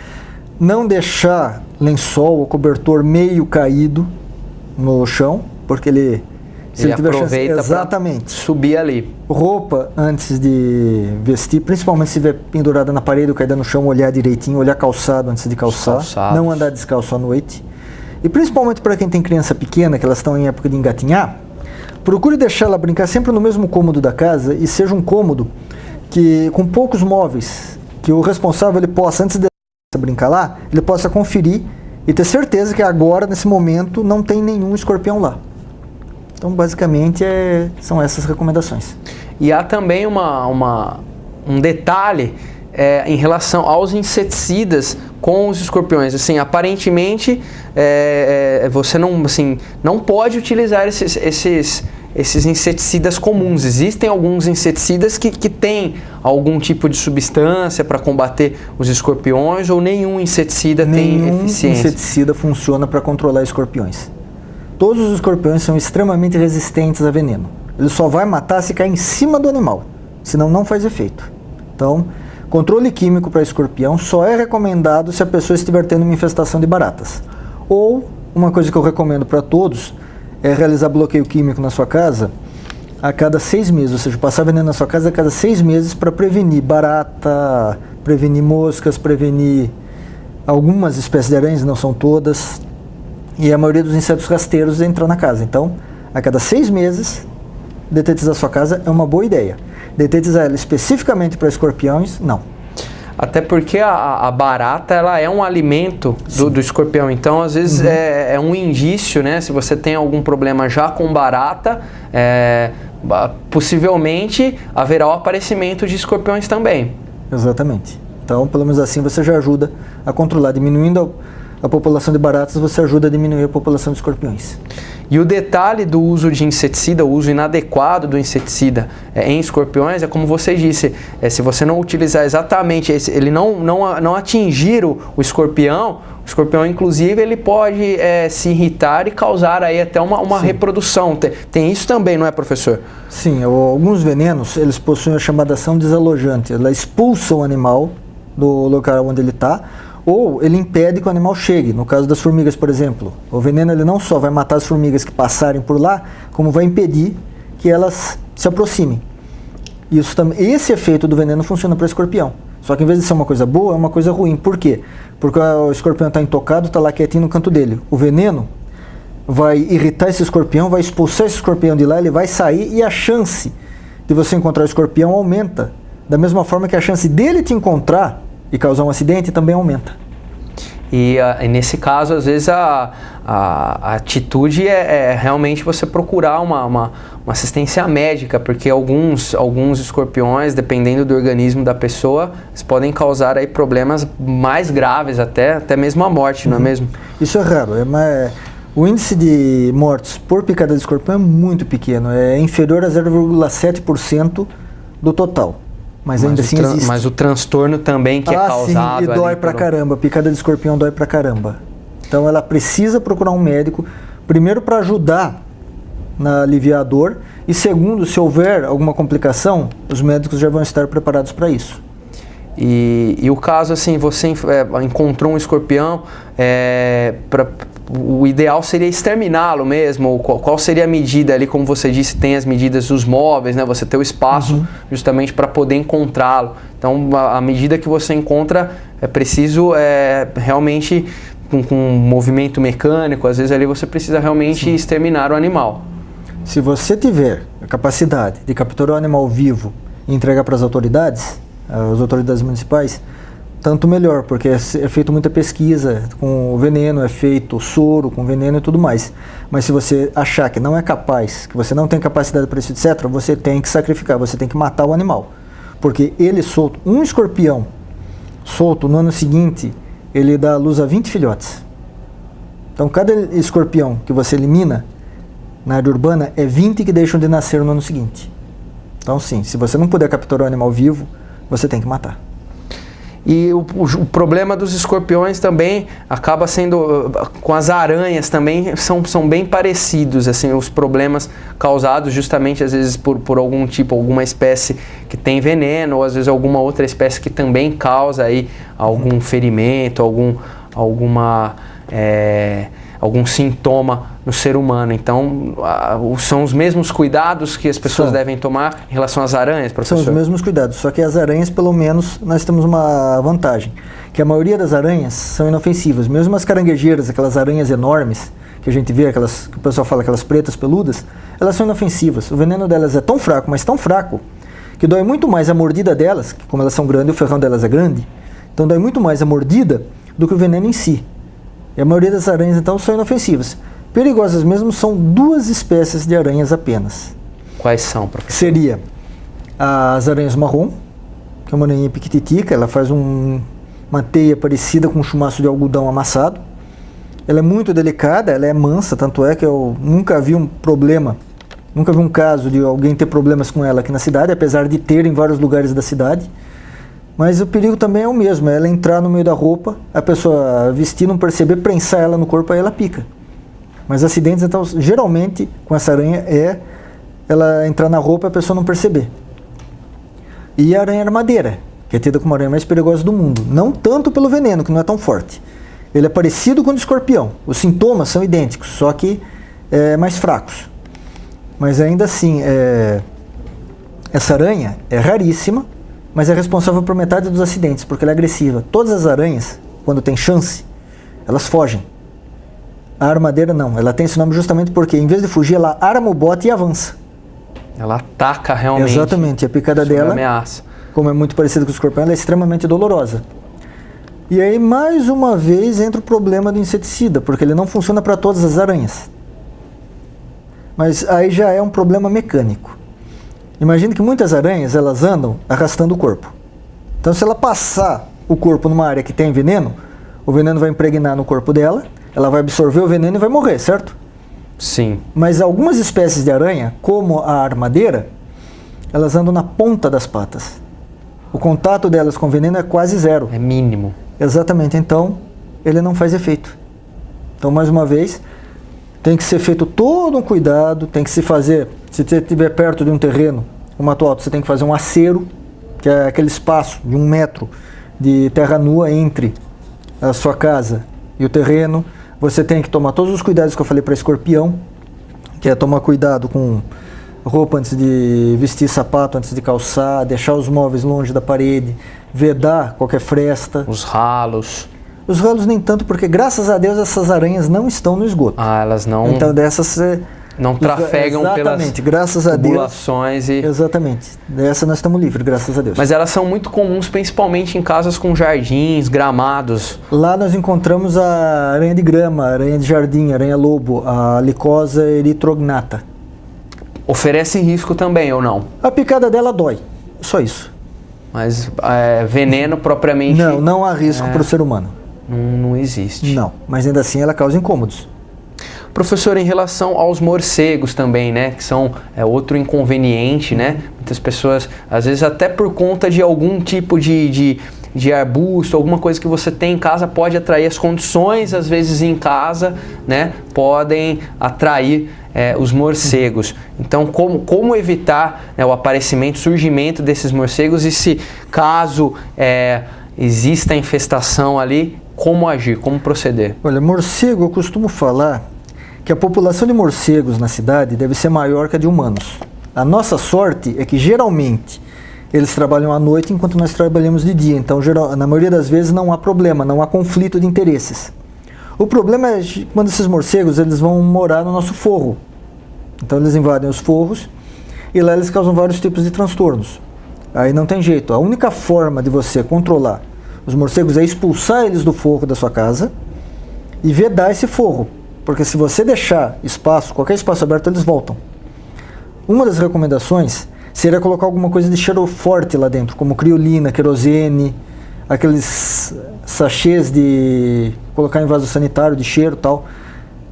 Não deixar lençol ou cobertor meio caído no chão, porque ele Ele aproveita para subir ali. Roupa antes de vestir, principalmente se estiver pendurada na parede ou caída no chão, olhar direitinho, olhar calçado antes de calçar, não andar descalço à noite. E principalmente para quem tem criança pequena, que elas estão em época de engatinhar, procure deixar ela brincar sempre no mesmo cômodo da casa e seja um cômodo que, com poucos móveis, que o responsável ele possa, antes de brincar lá, ele possa conferir e ter certeza que agora, nesse momento, não tem nenhum escorpião lá. Então, basicamente, são essas recomendações. E há também um detalhe em relação aos inseticidas com os escorpiões. Assim, aparentemente, você não pode utilizar esses inseticidas comuns. Existem alguns inseticidas que têm algum tipo de substância para combater os escorpiões ou nenhum inseticida tem eficiência? Nenhum inseticida funciona para controlar escorpiões. Todos os escorpiões são extremamente resistentes a veneno. Ele só vai matar se cair em cima do animal, senão não faz efeito. Então, controle químico para escorpião só é recomendado se a pessoa estiver tendo uma infestação de baratas. Ou, uma coisa que eu recomendo para todos é realizar bloqueio químico na sua casa a cada 6 meses, ou seja, passar veneno na sua casa a cada 6 meses para prevenir barata, prevenir moscas, prevenir algumas espécies de aranhas, não são todas, e a maioria dos insetos rasteiros entram na casa. Então, a cada 6 meses, detetizar sua casa é uma boa ideia. Detetizar ela especificamente para escorpiões, não. Até porque a barata ela é um alimento do escorpião, então às vezes é um indício, né? Se você tem algum problema já com barata, possivelmente haverá o aparecimento de escorpiões também. Exatamente. Então, pelo menos assim você já ajuda a controlar, diminuindo a população de baratas, você ajuda a diminuir a população de escorpiões. E o detalhe do uso de inseticida, o uso inadequado do inseticida em escorpiões, é como você disse, se você não utilizar exatamente, ele não atingir o escorpião inclusive ele pode se irritar e causar aí até uma reprodução. Tem isso também, não é, professor? Sim, alguns venenos, eles possuem a chamada ação desalojante, ela expulsa o animal do local onde ele está, ou ele impede que o animal chegue. No caso das formigas, por exemplo, o veneno ele não só vai matar as formigas que passarem por lá, como vai impedir que elas se aproximem. Esse efeito do veneno funciona para o escorpião. Só que em vez de ser uma coisa boa, é uma coisa ruim. Por quê? Porque o escorpião está intocado, está lá quietinho no canto dele. O veneno vai irritar esse escorpião, vai expulsar esse escorpião de lá, ele vai sair e a chance de você encontrar o escorpião aumenta. Da mesma forma que a chance dele te encontrar e causar um acidente também aumenta. E nesse caso, às vezes, a atitude é realmente você procurar uma assistência médica, porque alguns escorpiões, dependendo do organismo da pessoa, podem causar aí problemas mais graves, até mesmo a morte, não é mesmo? Isso é raro. O índice de mortes por picada de escorpião é muito pequeno, é inferior a 0,7% do total. Mas ainda assim existe. Mas o transtorno também que é causado. Sim, e dói pra caramba. Picada de escorpião dói pra caramba. Então ela precisa procurar um médico, primeiro para ajudar na aliviar a dor, e segundo, se houver alguma complicação, os médicos já vão estar preparados para isso. E o caso, assim, você encontrou um escorpião, o ideal seria exterminá-lo mesmo? Qual seria a medida ali, como você disse, tem as medidas dos móveis, né? Você ter o espaço justamente para poder encontrá-lo. Então, a medida que você encontra, é preciso realmente, com movimento mecânico, às vezes ali você precisa realmente exterminar o animal. Se você tiver a capacidade de capturar o animal vivo e entregar para as autoridades municipais, tanto melhor, porque é feito muita pesquisa com o veneno, é feito soro com veneno e tudo mais. Mas se você achar que não é capaz, que você não tem capacidade para isso, etc., você tem que sacrificar, você tem que matar o animal. Porque ele solto, um escorpião solto no ano seguinte, ele dá luz a 20 filhotes. Então cada escorpião que você elimina na área urbana é 20 que deixam de nascer no ano seguinte. Então sim, se você não puder capturar o animal vivo, você tem que matar. E o problema dos escorpiões também acaba sendo, com as aranhas também, são bem parecidos, assim, os problemas causados justamente às vezes por alguma espécie que tem veneno, ou às vezes alguma outra espécie que também causa aí algum ferimento, algum sintoma no ser humano. Então, são os mesmos cuidados que as pessoas devem tomar em relação às aranhas, professor? São os mesmos cuidados, só que as aranhas, pelo menos, nós temos uma vantagem, que a maioria das aranhas são inofensivas. Mesmo as caranguejeiras, aquelas aranhas enormes, que a gente vê, aquelas que o pessoal fala, aquelas pretas peludas, elas são inofensivas. O veneno delas é tão fraco, mas tão fraco, que dói muito mais a mordida delas, que como elas são grandes, o ferrão delas é grande, então dói muito mais a mordida do que o veneno em si. E a maioria das aranhas, então, são inofensivas. Perigosas mesmo são 2 espécies de aranhas apenas. Quais são, professor? Seria as aranhas marrom, que é uma aranha piquititica, ela faz uma teia parecida com um chumaço de algodão amassado. Ela é muito delicada, ela é mansa, tanto é que eu nunca vi um problema, nunca vi um caso de alguém ter problemas com ela aqui na cidade, apesar de ter em vários lugares da cidade. Mas o perigo também é o mesmo, é ela entrar no meio da roupa, a pessoa vestir, não perceber, prensar ela no corpo, aí ela pica. Mas acidentes, então, geralmente, com essa aranha, é ela entrar na roupa e a pessoa não perceber. E a aranha armadeira, que é tida como a aranha mais perigosa do mundo. Não tanto pelo veneno, que não é tão forte. Ele é parecido com o do escorpião. Os sintomas são idênticos, só que mais fracos. Mas ainda assim, essa aranha é raríssima, mas é responsável por metade dos acidentes, porque ela é agressiva. Todas as aranhas, quando tem chance, elas fogem. A armadeira não, ela tem esse nome justamente porque, em vez de fugir, ela arma o bote e avança. Ela ataca realmente. Exatamente, a picada dela, ameaça. Como é muito parecida com o escorpião, ela é extremamente dolorosa. E aí, mais uma vez, entra o problema do inseticida, porque ele não funciona para todas as aranhas. Mas aí já é um problema mecânico. Imagine que muitas aranhas, elas andam arrastando o corpo. Então, se ela passar o corpo numa área que tem veneno, o veneno vai impregnar no corpo dela, ela vai absorver o veneno e vai morrer, certo? Sim. Mas algumas espécies de aranha, como a armadeira, elas andam na ponta das patas. O contato delas com o veneno é quase zero. É mínimo. Exatamente, então ele não faz efeito. Então, mais uma vez, tem que ser feito todo um cuidado, tem que se fazer, se você estiver perto de um terreno, um mato alto, você tem que fazer um acero, que é aquele espaço de 1 metro de terra nua entre a sua casa e o terreno. Você tem que tomar todos os cuidados que eu falei para escorpião, que é tomar cuidado com roupa antes de vestir, sapato antes de calçar, deixar os móveis longe da parede, vedar qualquer fresta. Os ralos. Os ralos nem tanto, porque graças a Deus essas aranhas não estão no esgoto. Ah, elas não... Então dessas... Não trafegam exatamente, pelas graças a tubulações Deus, e... Exatamente. Dessa nós estamos livres, graças a Deus. Mas elas são muito comuns, principalmente em casas com jardins, gramados. Lá nós encontramos a aranha de grama, a aranha de jardim, a aranha-lobo, a Lycosa erythrognata. Oferece risco também, ou não? A picada dela dói, só isso. Mas veneno propriamente... Não há risco para o ser humano. Não existe. Não, mas ainda assim ela causa incômodos. Professor, em relação aos morcegos também, né, que são outro inconveniente, né? Muitas pessoas, às vezes até por conta de algum tipo de arbusto, alguma coisa que você tem em casa, pode atrair as condições, às vezes em casa, né, podem atrair os morcegos. Então, como evitar o aparecimento, surgimento desses morcegos e se caso exista infestação ali, como agir, como proceder? Olha, morcego, eu costumo falar que a população de morcegos na cidade deve ser maior que a de humanos. A nossa sorte é que geralmente eles trabalham à noite enquanto nós trabalhamos de dia. Então, na maioria das vezes não há problema, não há conflito de interesses. O problema é quando esses morcegos eles vão morar no nosso forro. Então eles invadem os forros e lá eles causam vários tipos de transtornos. Aí não tem jeito. A única forma de você controlar os morcegos é expulsar eles do forro da sua casa e vedar esse forro. Porque se você deixar espaço, qualquer espaço aberto, eles voltam. Uma das recomendações seria colocar alguma coisa de cheiro forte lá dentro, como criolina, querosene, aqueles sachês de colocar em vaso sanitário de cheiro e tal.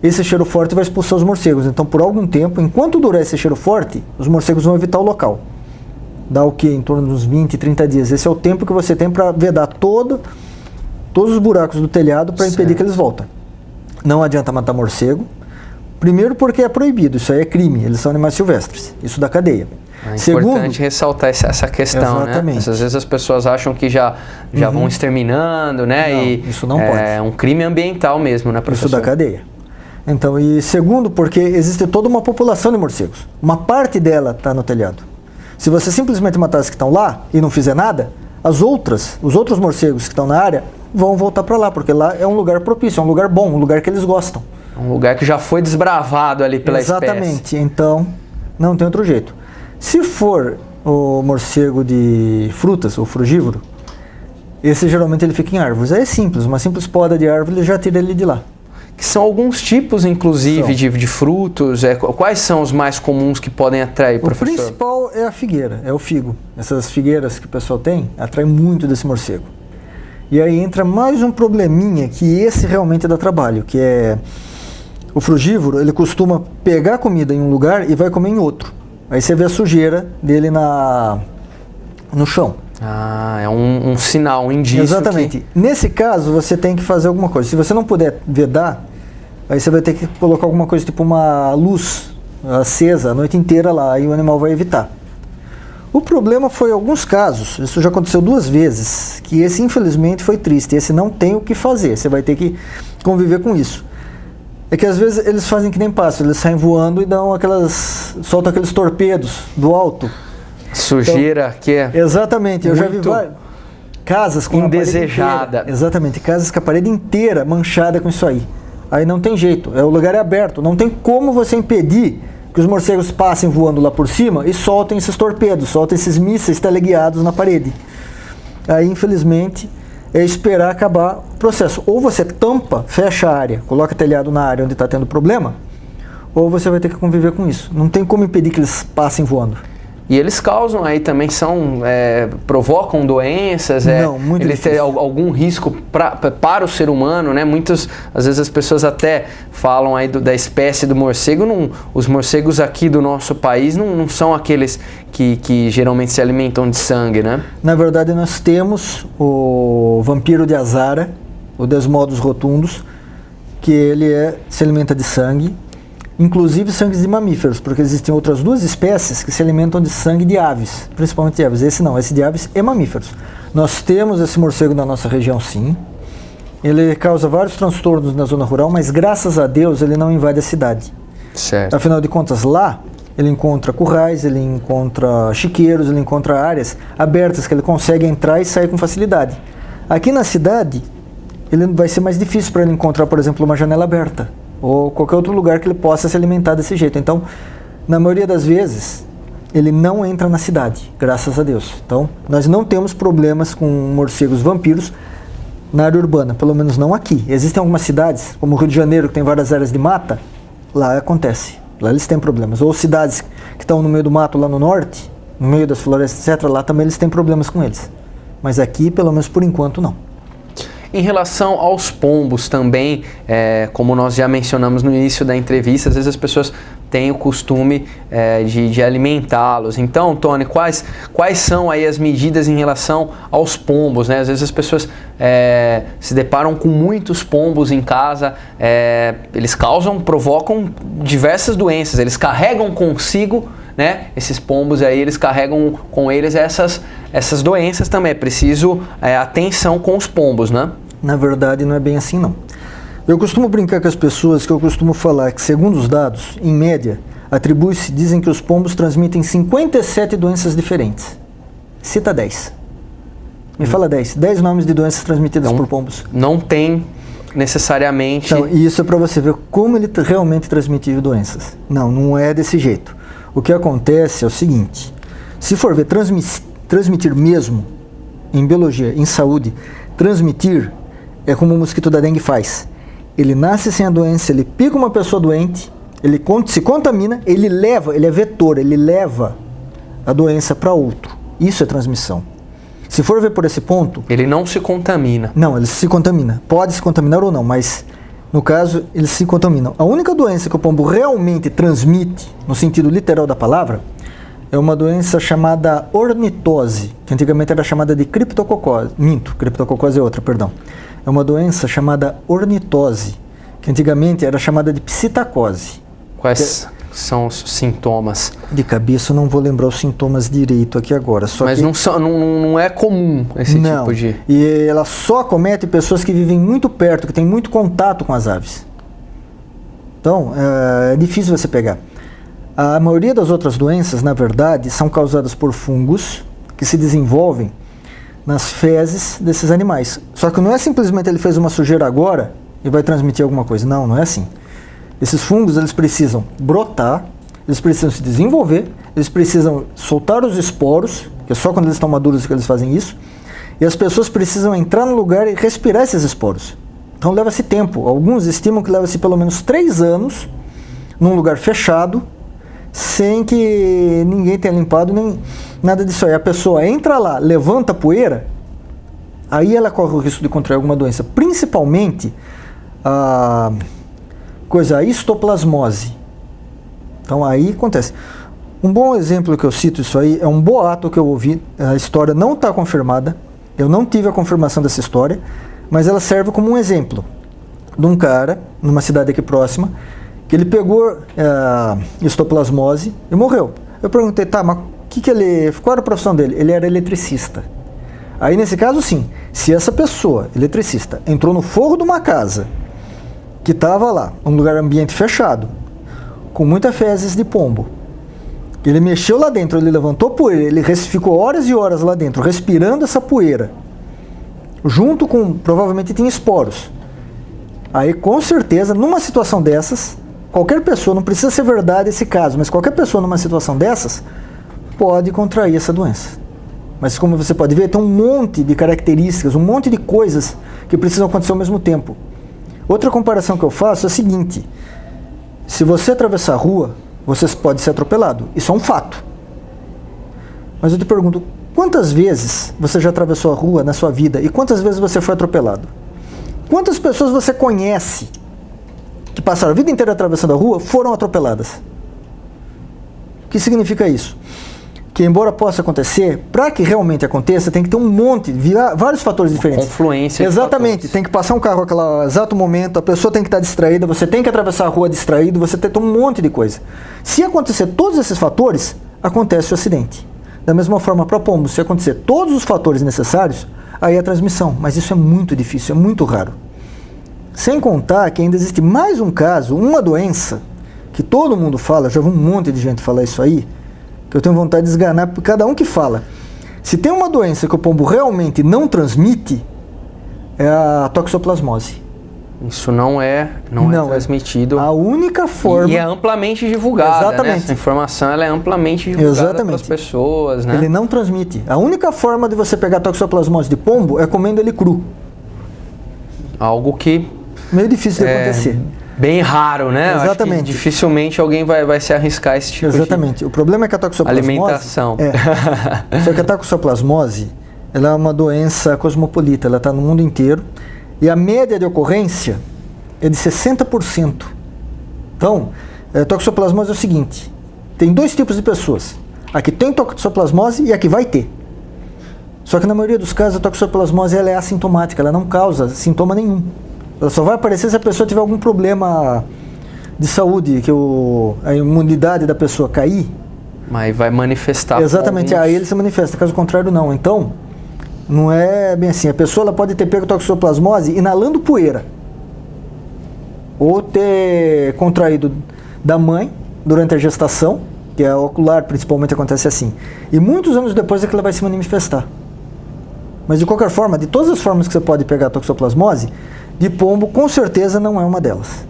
Esse cheiro forte vai expulsar os morcegos. Então, por algum tempo, enquanto durar esse cheiro forte, os morcegos vão evitar o local. Dá o quê? Em torno de uns 20, 30 dias. Esse é o tempo que você tem para vedar todos os buracos do telhado para impedir que eles voltem. Não adianta matar morcego. Primeiro porque é proibido, isso aí é crime, eles são animais silvestres, isso dá cadeia. É importante ressaltar essa questão, exatamente, né? Às vezes as pessoas acham que já vão exterminando, né? Não, e isso não pode. É um crime ambiental mesmo, né, professor? Isso dá cadeia. Então, e segundo, porque existe toda uma população de morcegos. Uma parte dela está no telhado. Se você simplesmente matar as que estão lá e não fizer nada, os outros morcegos que estão na área vão voltar para lá, porque lá é um lugar propício, é um lugar bom, um lugar que eles gostam. Um lugar que já foi desbravado ali pela espécie. Exatamente, então não tem outro jeito. Se for o morcego de frutas, ou frugívoro, esse geralmente ele fica em árvores. Aí é simples, uma simples poda de árvore já tira ele de lá. Que são alguns tipos, inclusive, de frutos. Quais são os mais comuns que podem atrair, professor? O principal é a figueira, é o figo. Essas figueiras que o pessoal tem, atraem muito desse morcego. E aí entra mais um probleminha, que esse realmente dá trabalho, que é o frugívoro, ele costuma pegar comida em um lugar e vai comer em outro. Aí você vê a sujeira dele no chão. Ah, é um sinal, um indício. Exatamente. Nesse caso, você tem que fazer alguma coisa. Se você não puder vedar, aí você vai ter que colocar alguma coisa, tipo uma luz acesa a noite inteira lá, aí o animal vai evitar. O problema foi alguns casos, isso já aconteceu 2 vezes, que esse infelizmente foi triste, esse não tem o que fazer, você vai ter que conviver com isso. É que às vezes eles fazem que nem pássaro, eles saem voando e soltam aqueles torpedos do alto. Sujeira então, que é. Exatamente, eu já vi várias casas com indesejada. Exatamente, casas com a parede inteira manchada com isso aí. Aí não tem jeito, o lugar é aberto, não tem como você impedir que os morcegos passem voando lá por cima e soltem esses torpedos, soltem esses mísseis teleguiados na parede. Aí, infelizmente, é esperar acabar o processo. Ou você tampa, fecha a área, coloca telhado na área onde está tendo problema, ou você vai ter que conviver com isso. Não tem como impedir que eles passem voando. E eles causam aí também, provocam doenças, não, muito eles têm algum risco para o ser humano, né? Às vezes as pessoas até falam aí da espécie do morcego, os morcegos aqui do nosso país não são aqueles que geralmente se alimentam de sangue, né? Na verdade nós temos o vampiro de Azara, o Desmodus rotundus, que ele se alimenta de sangue, inclusive sangue de mamíferos, porque existem outras 2 espécies que se alimentam de sangue de aves, principalmente de aves. Esse não, esse de aves e mamíferos. Nós temos esse morcego na nossa região, sim. Ele causa vários transtornos na zona rural, mas graças a Deus ele não invade a cidade. Certo. Afinal de contas, lá ele encontra currais, ele encontra chiqueiros, ele encontra áreas abertas que ele consegue entrar e sair com facilidade. Aqui na cidade, ele vai ser mais difícil para ele encontrar, por exemplo, uma janela aberta, ou qualquer outro lugar que ele possa se alimentar desse jeito. Então, na maioria das vezes, ele não entra na cidade, graças a Deus. Então, nós não temos problemas com morcegos vampiros na área urbana, pelo menos não aqui. Existem algumas cidades, como o Rio de Janeiro, que tem várias áreas de mata, lá acontece. Lá eles têm problemas. Ou cidades que estão no meio do mato lá no norte, no meio das florestas, etc., lá também eles têm problemas com eles. Mas aqui, pelo menos por enquanto, não. Em relação aos pombos também, como nós já mencionamos no início da entrevista, às vezes as pessoas têm o costume de alimentá-los. Então, Tony, quais são aí as medidas em relação aos pombos, né? Às vezes as pessoas se deparam com muitos pombos em casa, eles provocam diversas doenças, eles carregam consigo, né? Esses pombos aí, eles carregam com eles essas doenças também. É preciso atenção com os pombos, né? Na verdade, não é bem assim, não. Eu costumo brincar com as pessoas que eu costumo falar que, segundo os dados, em média, dizem que os pombos transmitem 57 doenças diferentes. Cita 10. Me fala 10. 10 nomes de doenças transmitidas por pombos. Não tem necessariamente... Então, e isso é para você ver como ele realmente transmite doenças. Não é desse jeito. O que acontece é o seguinte, se for ver transmitir mesmo, em biologia, em saúde, transmitir é como o mosquito da dengue faz. Ele nasce sem a doença, ele pica uma pessoa doente, ele se contamina, ele é vetor, ele leva a doença para outro. Isso é transmissão. Se for ver por esse ponto... Ele não se contamina. Não, ele se contamina. Pode se contaminar ou não, mas no caso, eles se contaminam. A única doença que o pombo realmente transmite, no sentido literal da palavra, é uma doença chamada ornitose, que antigamente era chamada de criptococose. Criptococose é outra, perdão. É uma doença chamada ornitose, que antigamente era chamada de psitacose. Quais são os sintomas? De cabeça eu não vou lembrar os sintomas direito aqui agora. Mas não é comum esse tipo de... E ela só acomete pessoas que vivem muito perto, que têm muito contato com as aves. Então, é difícil você pegar. A maioria das outras doenças, na verdade, são causadas por fungos que se desenvolvem nas fezes desses animais. Só que não é simplesmente ele fez uma sujeira agora e vai transmitir alguma coisa. Não, não é assim. Esses fungos, eles precisam brotar, eles precisam se desenvolver, eles precisam soltar os esporos, que é só quando eles estão maduros que eles fazem isso, e as pessoas precisam entrar no lugar e respirar esses esporos. Então leva-se tempo. Alguns estimam que leva-se pelo menos 3 anos num lugar fechado, sem que ninguém tenha limpado, nem nada disso aí. A pessoa entra lá, levanta a poeira, aí ela corre o risco de contrair alguma doença. Principalmente a histoplasmose. Então aí acontece. Um bom exemplo que eu cito isso aí é um boato que eu ouvi. A história não está confirmada. Eu não tive a confirmação dessa história, mas ela serve como um exemplo de um cara, numa cidade aqui próxima, que ele pegou histoplasmose e morreu. Eu perguntei, tá, mas qual era a profissão dele? Ele era eletricista. Aí nesse caso sim, se essa pessoa, eletricista, entrou no forro de uma casa que estava lá, um lugar ambiente fechado, com muitas fezes de pombo, ele mexeu lá dentro, ele levantou poeira, ele ficou horas e horas lá dentro, respirando essa poeira, junto com, provavelmente tinha esporos. Aí com certeza, numa situação dessas, qualquer pessoa, não precisa ser verdade esse caso, mas qualquer pessoa numa situação dessas pode contrair essa doença. Mas como você pode ver, tem um monte de características, um monte de coisas que precisam acontecer ao mesmo tempo. Outra comparação que eu faço é a seguinte: se você atravessar a rua, você pode ser atropelado. Isso é um fato. Mas eu te pergunto, quantas vezes você já atravessou a rua na sua vida e quantas vezes você foi atropelado? Quantas pessoas você conhece que passaram a vida inteira atravessando a rua foram atropeladas? O que significa isso? Que embora possa acontecer, para que realmente aconteça, tem que ter um monte, vários fatores diferentes. Confluência. Exatamente, tem que passar um carro naquele exato momento, a pessoa tem que estar distraída, você tem que atravessar a rua distraído, você tem que ter um monte de coisa. Se acontecer todos esses fatores, acontece o acidente. Da mesma forma para pombo, se acontecer todos os fatores necessários, aí é a transmissão, mas isso é muito difícil, é muito raro. Sem contar que ainda existe mais um caso, uma doença, que todo mundo fala, já vi um monte de gente falar isso aí, que eu tenho vontade de esganar por cada um que fala. Se tem uma doença que o pombo realmente não transmite, é a toxoplasmose. Isso não é transmitido. A única forma... E é amplamente divulgada. Exatamente. Né? Essa informação ela é amplamente divulgada pelas pessoas. Né? Ele não transmite. A única forma de você pegar toxoplasmose de pombo é comendo ele cru. Algo que... meio difícil de acontecer. Bem raro, né? Exatamente. Acho que dificilmente alguém vai se arriscar a esse tipo Exatamente. O problema é que a toxoplasmose... alimentação. Só que a toxoplasmose, ela é uma doença cosmopolita, ela está no mundo inteiro. E a média de ocorrência é de 60%. Então, a toxoplasmose é o seguinte, tem 2 tipos de pessoas. A que tem toxoplasmose e a que vai ter. Só que na maioria dos casos a toxoplasmose ela é assintomática, ela não causa sintoma nenhum. Ela só vai aparecer se a pessoa tiver algum problema de saúde, que a imunidade da pessoa cair. Mas vai manifestar. Exatamente, aí ele se manifesta, caso contrário não. Então, não é bem assim. A pessoa ela pode ter pego toxoplasmose inalando poeira. Ou ter contraído da mãe durante a gestação, que é ocular, principalmente acontece assim. E muitos anos depois é que ela vai se manifestar. Mas de qualquer forma, de todas as formas que você pode pegar a toxoplasmose, de pombo com certeza não é uma delas.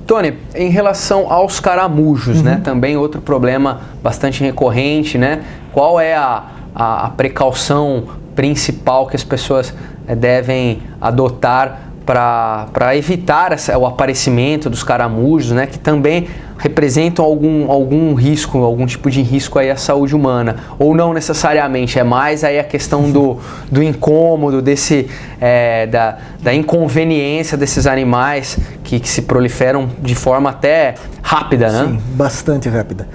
Tony, em relação aos caramujos, né? Também outro problema bastante recorrente, né? Qual é a precaução principal que as pessoas devem adotar para evitar o aparecimento dos caramujos, né? Que também representam algum risco, algum tipo de risco aí à saúde humana, ou não necessariamente, é mais aí a questão do incômodo, da inconveniência desses animais que se proliferam de forma até rápida, né? Sim, bastante rápida.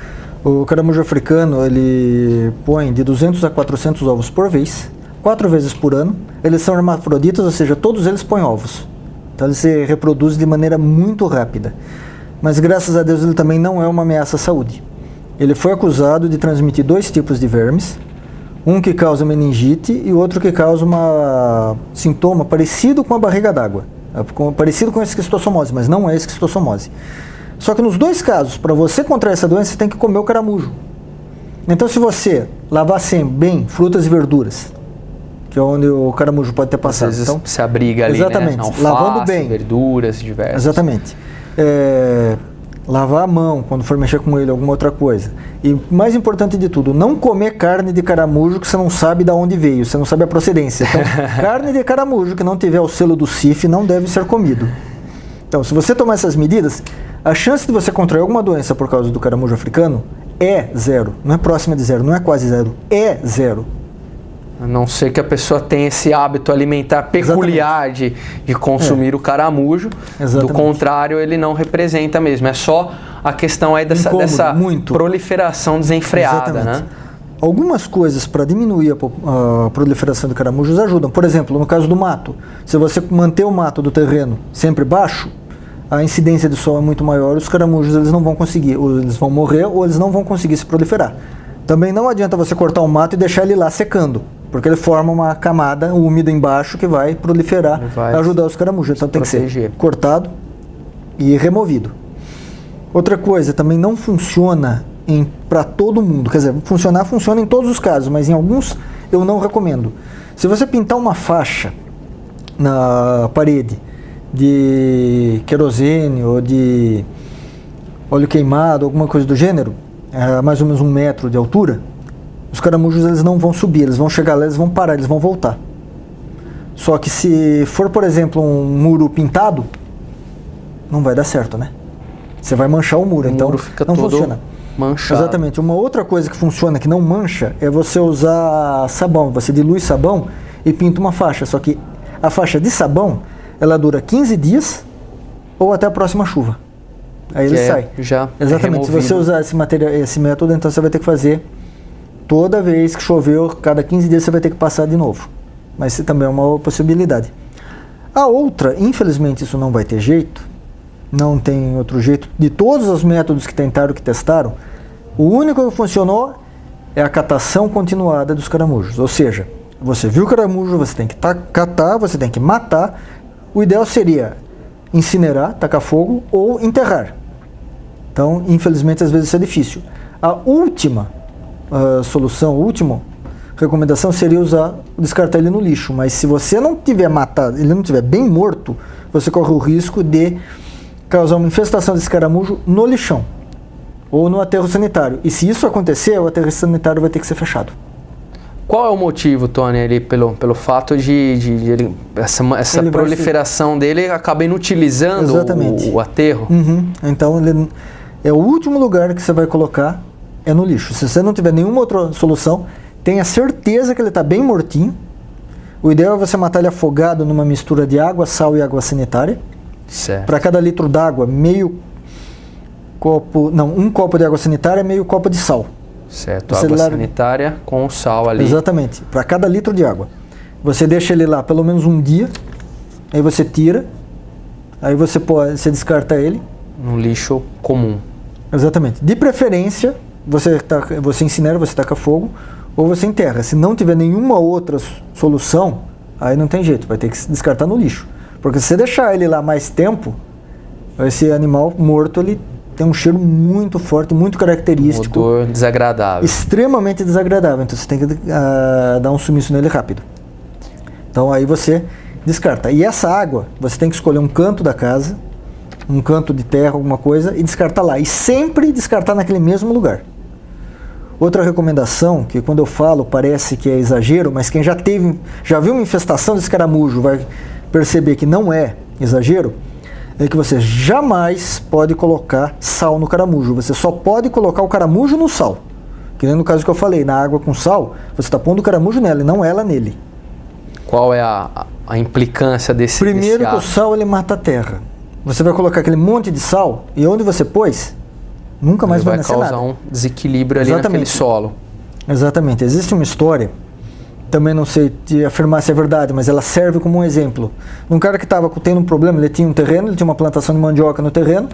O caramujo africano, ele põe de 200 a 400 ovos por vez, 4 vezes por ano. Eles são hermafroditas, ou seja, todos eles põem ovos. Então ele se reproduz de maneira muito rápida. Mas graças a Deus ele também não é uma ameaça à saúde. Ele foi acusado de transmitir 2 tipos de vermes, um que causa meningite e outro que causa um sintoma parecido com a barriga d'água. parecido com a esquistossomose, mas não é esquistossomose. Só que nos dois casos, para você contrair essa doença, você tem que comer o caramujo. Então, se você lavar sempre bem frutas e verduras, que é onde o caramujo pode ter passado. Às vezes então, se abriga ali, exatamente, né? Alface, lavando bem, verduras diversas. Exatamente. Lavar a mão quando for mexer com ele, alguma outra coisa. E mais importante de tudo, não comer carne de caramujo que você não sabe de onde veio, você não sabe a procedência. Então, carne de caramujo que não tiver o selo do CIF não deve ser comido. Então, se você tomar essas medidas, a chance de você contrair alguma doença por causa do caramujo africano é zero. Não é próxima de zero, não é quase zero, é zero. A não ser que a pessoa tenha esse hábito alimentar peculiar de consumir o caramujo. Exatamente. Do contrário, ele não representa mesmo. É só a questão aí dessa proliferação desenfreada, exatamente, né? Algumas coisas para diminuir a proliferação de caramujos ajudam. Por exemplo, no caso do mato, se você manter o mato do terreno sempre baixo, a incidência de sol é muito maior, os caramujos eles não vão conseguir, ou eles vão morrer ou eles não vão conseguir se proliferar. Também não adianta você cortar o mato e deixar ele lá secando, porque ele forma uma camada úmida embaixo que vai proliferar, ajudar os caramujos. Então tem que ser cortado e removido. Outra coisa, também não funciona para todo mundo. Quer dizer, funciona em todos os casos, mas em alguns eu não recomendo. Se você pintar uma faixa na parede de querosene ou de óleo queimado, alguma coisa do gênero, mais ou menos 1 metro de altura, os caramujos eles não vão subir, eles vão chegar lá, eles vão parar, eles vão voltar. Só que se for, por exemplo, um muro pintado, não vai dar certo, né? Você vai manchar o muro, então fica não todo funciona. Manchado. Exatamente. Uma outra coisa que funciona, que não mancha, é você usar sabão. Você dilui sabão e pinta uma faixa. Só que a faixa de sabão, ela dura 15 dias ou até a próxima chuva. Aí ele sai. Já exatamente. Se você usar esse método, então você vai ter que fazer toda vez que choveu, cada 15 dias você vai ter que passar de novo. Mas isso também é uma possibilidade. A outra, infelizmente isso não vai ter jeito, não tem outro jeito. De todos os métodos que tentaram, que testaram, o único que funcionou é a catação continuada dos caramujos. Ou seja, você viu o caramujo, você tem que catar, você tem que matar. O ideal seria incinerar, tacar fogo ou enterrar. Então, infelizmente, às vezes isso é difícil. A última solução, a última recomendação seria descartar ele no lixo. Mas se você não tiver matado, ele não estiver bem morto, você corre o risco de causar uma infestação desse caramujo no lixão ou no aterro sanitário. E se isso acontecer, o aterro sanitário vai ter que ser fechado. Qual é o motivo, Tony, ali, pelo fato de essa proliferação dele acaba inutilizando o aterro? Uhum. Então, é o último lugar que você vai colocar é no lixo. Se você não tiver nenhuma outra solução, tenha certeza que ele está bem mortinho. O ideal é você matar ele afogado numa mistura de água, sal e água sanitária. Para cada litro d'água, um copo de água sanitária, meio copo de sal. Certo, água sanitária com sal ali. Exatamente, para cada litro de água. Você deixa ele lá pelo menos um dia, aí você tira, aí você descarta ele. No lixo comum. Exatamente. De preferência, você incinera, você taca fogo, ou você enterra. Se não tiver nenhuma outra solução, aí não tem jeito, vai ter que se descartar no lixo. Porque se você deixar ele lá mais tempo, esse animal morto, ele tem um cheiro muito forte, muito característico. Odor desagradável. Extremamente desagradável. Então você tem que dar um sumiço nele rápido. Então aí você descarta. E essa água, você tem que escolher um canto da casa, um canto de terra, alguma coisa, e descartar lá. E sempre descartar naquele mesmo lugar. Outra recomendação, que quando eu falo parece que é exagero, mas quem já viu uma infestação de escaramujo vai perceber que não é exagero, é que você jamais pode colocar sal no caramujo. Você só pode colocar o caramujo no sal. Que nem no caso que eu falei, na água com sal, você está pondo o caramujo nela e não ela nele. Qual é a implicância desse Primeiro que o sal ele mata a terra. Você vai colocar aquele monte de sal e onde você pôs, nunca mais vai nascer nada. Vai causar um desequilíbrio ali naquele solo. Exatamente. Existe uma história, também não sei te afirmar se é verdade, mas ela serve como um exemplo. Um cara que estava tendo um problema, ele tinha um terreno, ele tinha uma plantação de mandioca no terreno,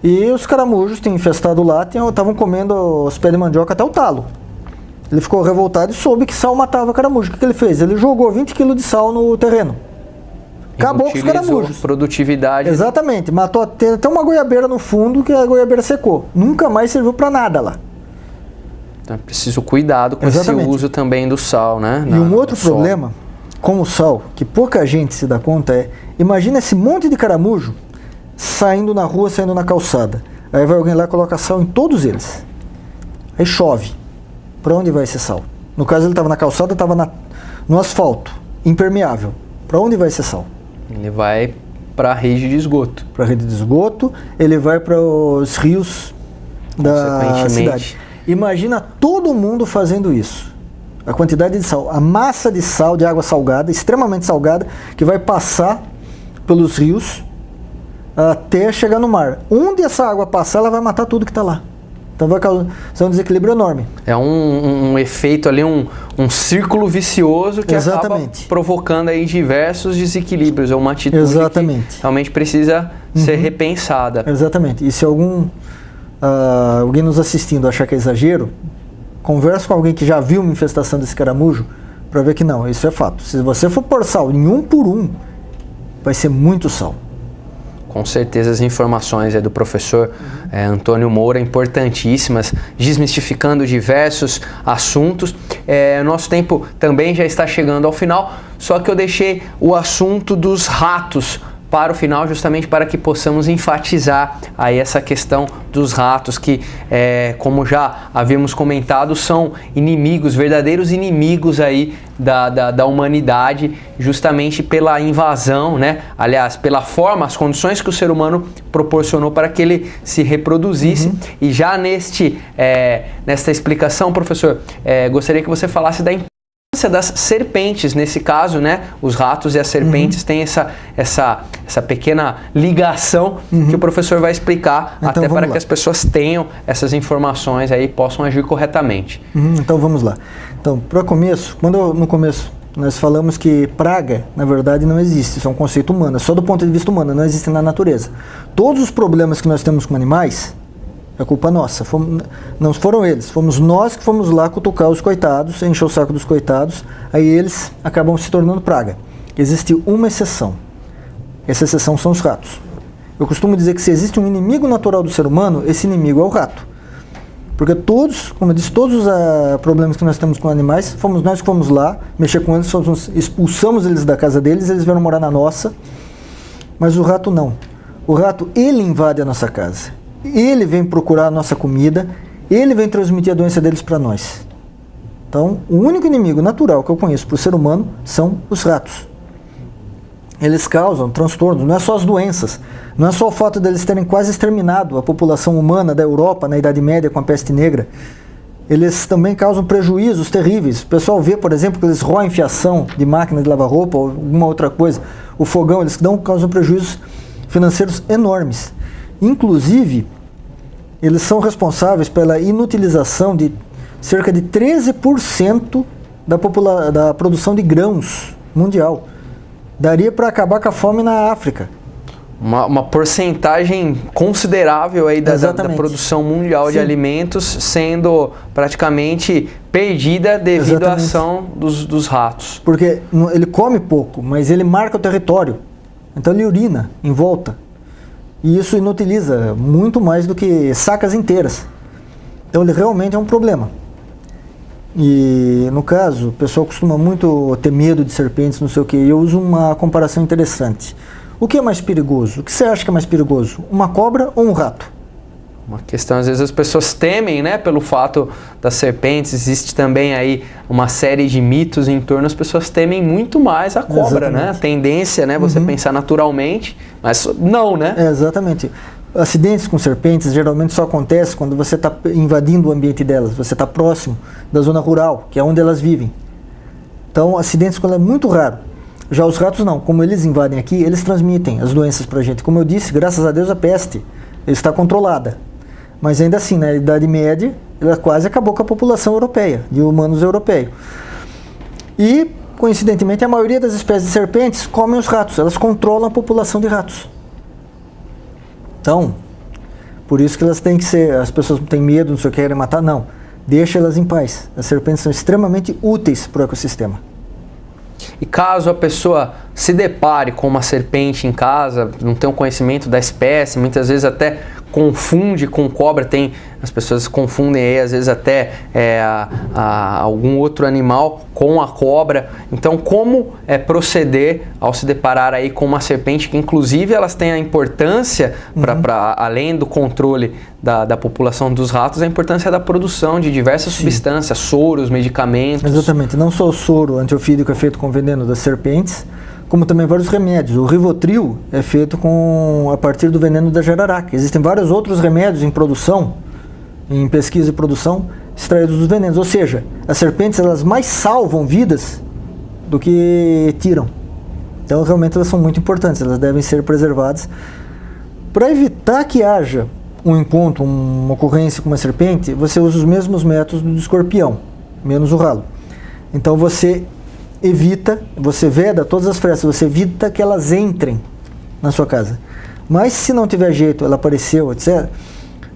e os caramujos tinham infestado lá, estavam comendo os pés de mandioca até o talo. Ele ficou revoltado e soube que sal matava caramujo. O que ele fez? Ele jogou 20 kg de sal no terreno. Acabou com os caramujos. Produtividade. Exatamente. Matou até uma goiabeira no fundo, que a goiabeira secou. Nunca mais serviu para nada lá. Então é preciso cuidado com esse uso também do sal, né? E um outro problema com o sal, que pouca gente se dá conta, é... Imagina esse monte de caramujo saindo na rua, saindo na calçada. Aí vai alguém lá e coloca sal em todos eles. Aí chove. Para onde vai esse sal? No caso, ele estava na calçada, estava no asfalto, impermeável. Para onde vai esse sal? Ele vai para a rede de esgoto. Para a rede de esgoto, ele vai para os rios da cidade. Imagina todo mundo fazendo isso. A quantidade de sal, a massa de sal, de água salgada, extremamente salgada, que vai passar pelos rios até chegar no mar. Onde essa água passar, ela vai matar tudo que está lá. Então vai causar um desequilíbrio enorme. É um efeito ali, um círculo vicioso que acaba provocando aí diversos desequilíbrios. É uma atitude que realmente precisa ser repensada. Exatamente. E se alguém nos assistindo achar que é exagero, converse com alguém que já viu uma infestação desse caramujo para ver que não, isso é fato. Se você for pôr sal em um por um, vai ser muito sal. Com certeza as informações do professor Antônio Moura, importantíssimas, desmistificando diversos assuntos. Nosso tempo também já está chegando ao final, só que eu deixei o assunto dos ratos para o final, justamente para que possamos enfatizar aí essa questão dos ratos, que, como já havíamos comentado, são inimigos, verdadeiros inimigos aí da humanidade, justamente pela invasão, né? Aliás, pela forma, as condições que o ser humano proporcionou para que ele se reproduzisse. E já nesta explicação, professor, gostaria que você falasse da importância das serpentes, nesse caso, né? Os ratos e as serpentes têm essa pequena ligação que o professor vai explicar, então, até para que as pessoas tenham essas informações aí e possam agir corretamente. Então vamos lá. Então, para começo, no começo nós falamos que praga, na verdade, não existe, isso é um conceito humano, só do ponto de vista humano, não existe na natureza. Todos os problemas que nós temos com animais, é culpa nossa, não foram eles, fomos nós que fomos lá cutucar os coitados, encher o saco dos coitados, aí eles acabam se tornando praga. Existe uma exceção, essa exceção são os ratos. Eu costumo dizer que se existe um inimigo natural do ser humano, esse inimigo é o rato. Porque todos, como eu disse, todos os problemas que nós temos com animais, fomos nós que fomos lá, mexer com eles, expulsamos eles da casa deles, eles vieram morar na nossa, mas o rato não. O rato, ele invade a nossa casa. Ele vem procurar a nossa comida, ele vem transmitir a doença deles para nós. Então, o único inimigo natural que eu conheço para o ser humano são os ratos. Eles causam transtornos, não é só as doenças, não é só o fato deles terem quase exterminado a população humana da Europa na Idade Média com a peste negra. Eles também causam prejuízos terríveis. O pessoal vê, por exemplo, que eles roem fiação de máquina de lavar roupa ou alguma outra coisa. O fogão, eles causam prejuízos financeiros enormes. Inclusive, eles são responsáveis pela inutilização de cerca de 13% da produção de grãos mundial. Daria para acabar com a fome na África. Uma porcentagem considerável aí da produção mundial de alimentos sendo praticamente perdida devido à ação dos ratos. Porque ele come pouco, mas ele marca o território. Então ele urina em volta. E isso inutiliza muito mais do que sacas inteiras. Então ele realmente é um problema. E no caso, o pessoal costuma muito ter medo de serpentes, não sei o que. Eu uso uma comparação interessante. O que é mais perigoso? O que você acha que é mais perigoso? Uma cobra ou um rato? Uma questão, às vezes as pessoas temem, né, pelo fato das serpentes. Existe também aí uma série de mitos em torno, as pessoas temem muito mais a cobra, né? A tendência, né, você pensar naturalmente, mas não, né? Exatamente. Acidentes com serpentes geralmente só acontecem quando você está invadindo o ambiente delas, você está próximo da zona rural, que é onde elas vivem. Então, acidentes com ela é muito raro. Já os ratos não, como eles invadem aqui, eles transmitem as doenças para a gente. Como eu disse, graças a Deus a peste está controlada. Mas ainda assim, na Idade Média, ela quase acabou com a população europeia, de humanos europeus. E, coincidentemente, a maioria das espécies de serpentes comem os ratos, elas controlam a população de ratos. Então, por isso que elas têm que ser, as pessoas têm medo, não sei o que, querem matar, não. Deixa elas em paz. As serpentes são extremamente úteis para o ecossistema. E caso a pessoa se depare com uma serpente em casa, não tem um conhecimento da espécie, muitas vezes até confunde com cobra, as pessoas confundem aí, às vezes até algum outro animal com a cobra. Então, como proceder ao se deparar aí com uma serpente, que inclusive elas têm a importância, para além do controle da população dos ratos, a importância da produção de diversas substâncias, soros, medicamentos. Exatamente, não só o soro antiofídico é feito com veneno das serpentes, como também vários remédios. O Rivotril é feito a partir do veneno da jararaca. Existem vários outros remédios em produção, em pesquisa e produção, extraídos dos venenos. Ou seja, as serpentes elas mais salvam vidas do que tiram. Então, realmente, elas são muito importantes, elas devem ser preservadas. Para evitar que haja um encontro, uma ocorrência com uma serpente, você usa os mesmos métodos do escorpião, menos o ralo. Então, você veda todas as frestas, você evita que elas entrem na sua casa. Mas se não tiver jeito, ela apareceu, etc.,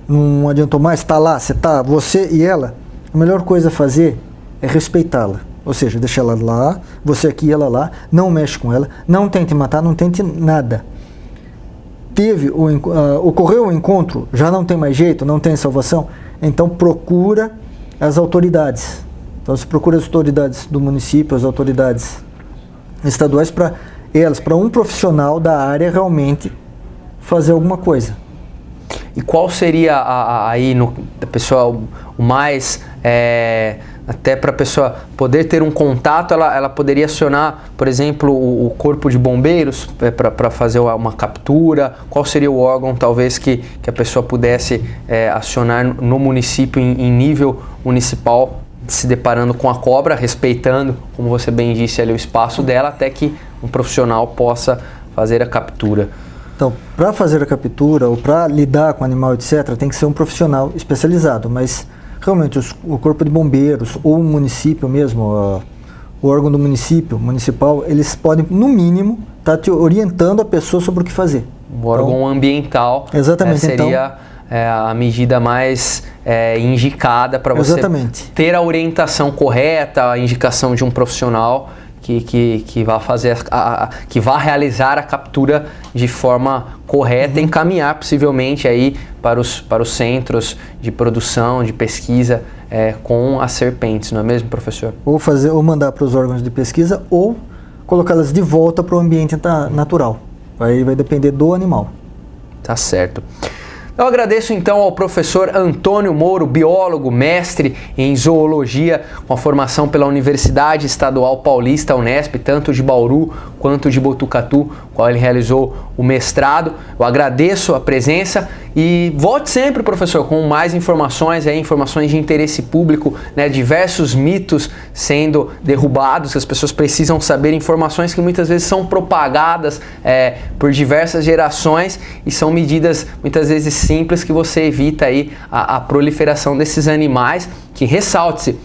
não adiantou mais, está lá, você e ela, a melhor coisa a fazer é respeitá-la. Ou seja, deixa ela lá, você aqui e ela lá, não mexe com ela, não tente matar, não tente nada. Ocorreu o encontro, já não tem mais jeito, não tem salvação, então procura as autoridades. Então, se procura as autoridades do município, as autoridades estaduais, para um profissional da área realmente fazer alguma coisa. E qual seria pessoa o mais, até para a pessoa poder ter um contato, ela poderia acionar, por exemplo, o corpo de bombeiros para fazer uma captura? Qual seria o órgão, talvez, que a pessoa pudesse acionar no município, em nível municipal, se deparando com a cobra, respeitando, como você bem disse ali, o espaço dela, até que um profissional possa fazer a captura? Então, para fazer a captura ou para lidar com o animal, etc., tem que ser um profissional especializado, mas realmente o corpo de bombeiros ou o município mesmo, o órgão do municipal, eles podem, no mínimo, estar te orientando a pessoa sobre o que fazer. O órgão ambiental seria a medida mais indicada para você ter a orientação correta, a indicação de um profissional que vai realizar a captura de forma correta e encaminhar possivelmente aí para os centros de produção, de pesquisa com as serpentes, não é mesmo, professor? Ou mandar para os órgãos de pesquisa ou colocá-las de volta para o ambiente natural. Aí vai depender do animal. Tá certo. Eu agradeço então ao professor Antônio Mouro, biólogo, mestre em zoologia, com a formação pela Universidade Estadual Paulista, Unesp, tanto de Bauru quanto de Botucatu, qual ele realizou o mestrado. Eu agradeço a presença e volte sempre, professor, com mais informações, informações de interesse público, diversos mitos sendo derrubados, que as pessoas precisam saber, informações que muitas vezes são propagadas por diversas gerações e são medidas muitas vezes simples que você evita aí a proliferação desses animais, que, ressalte-se,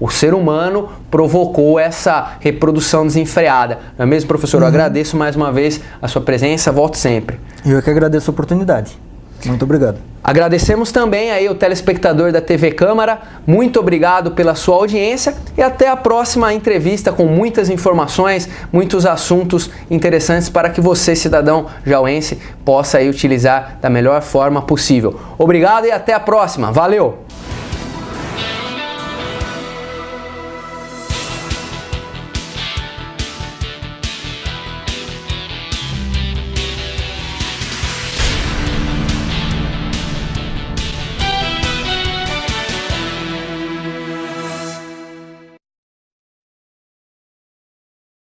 o ser humano provocou essa reprodução desenfreada. Não é mesmo, professor? Eu agradeço mais uma vez a sua presença, volte sempre. Eu que agradeço a oportunidade. Muito obrigado. Agradecemos também aí o telespectador da TV Câmara, muito obrigado pela sua audiência e até a próxima entrevista com muitas informações, muitos assuntos interessantes para que você, cidadão jauense, possa aí utilizar da melhor forma possível. Obrigado e até a próxima. Valeu!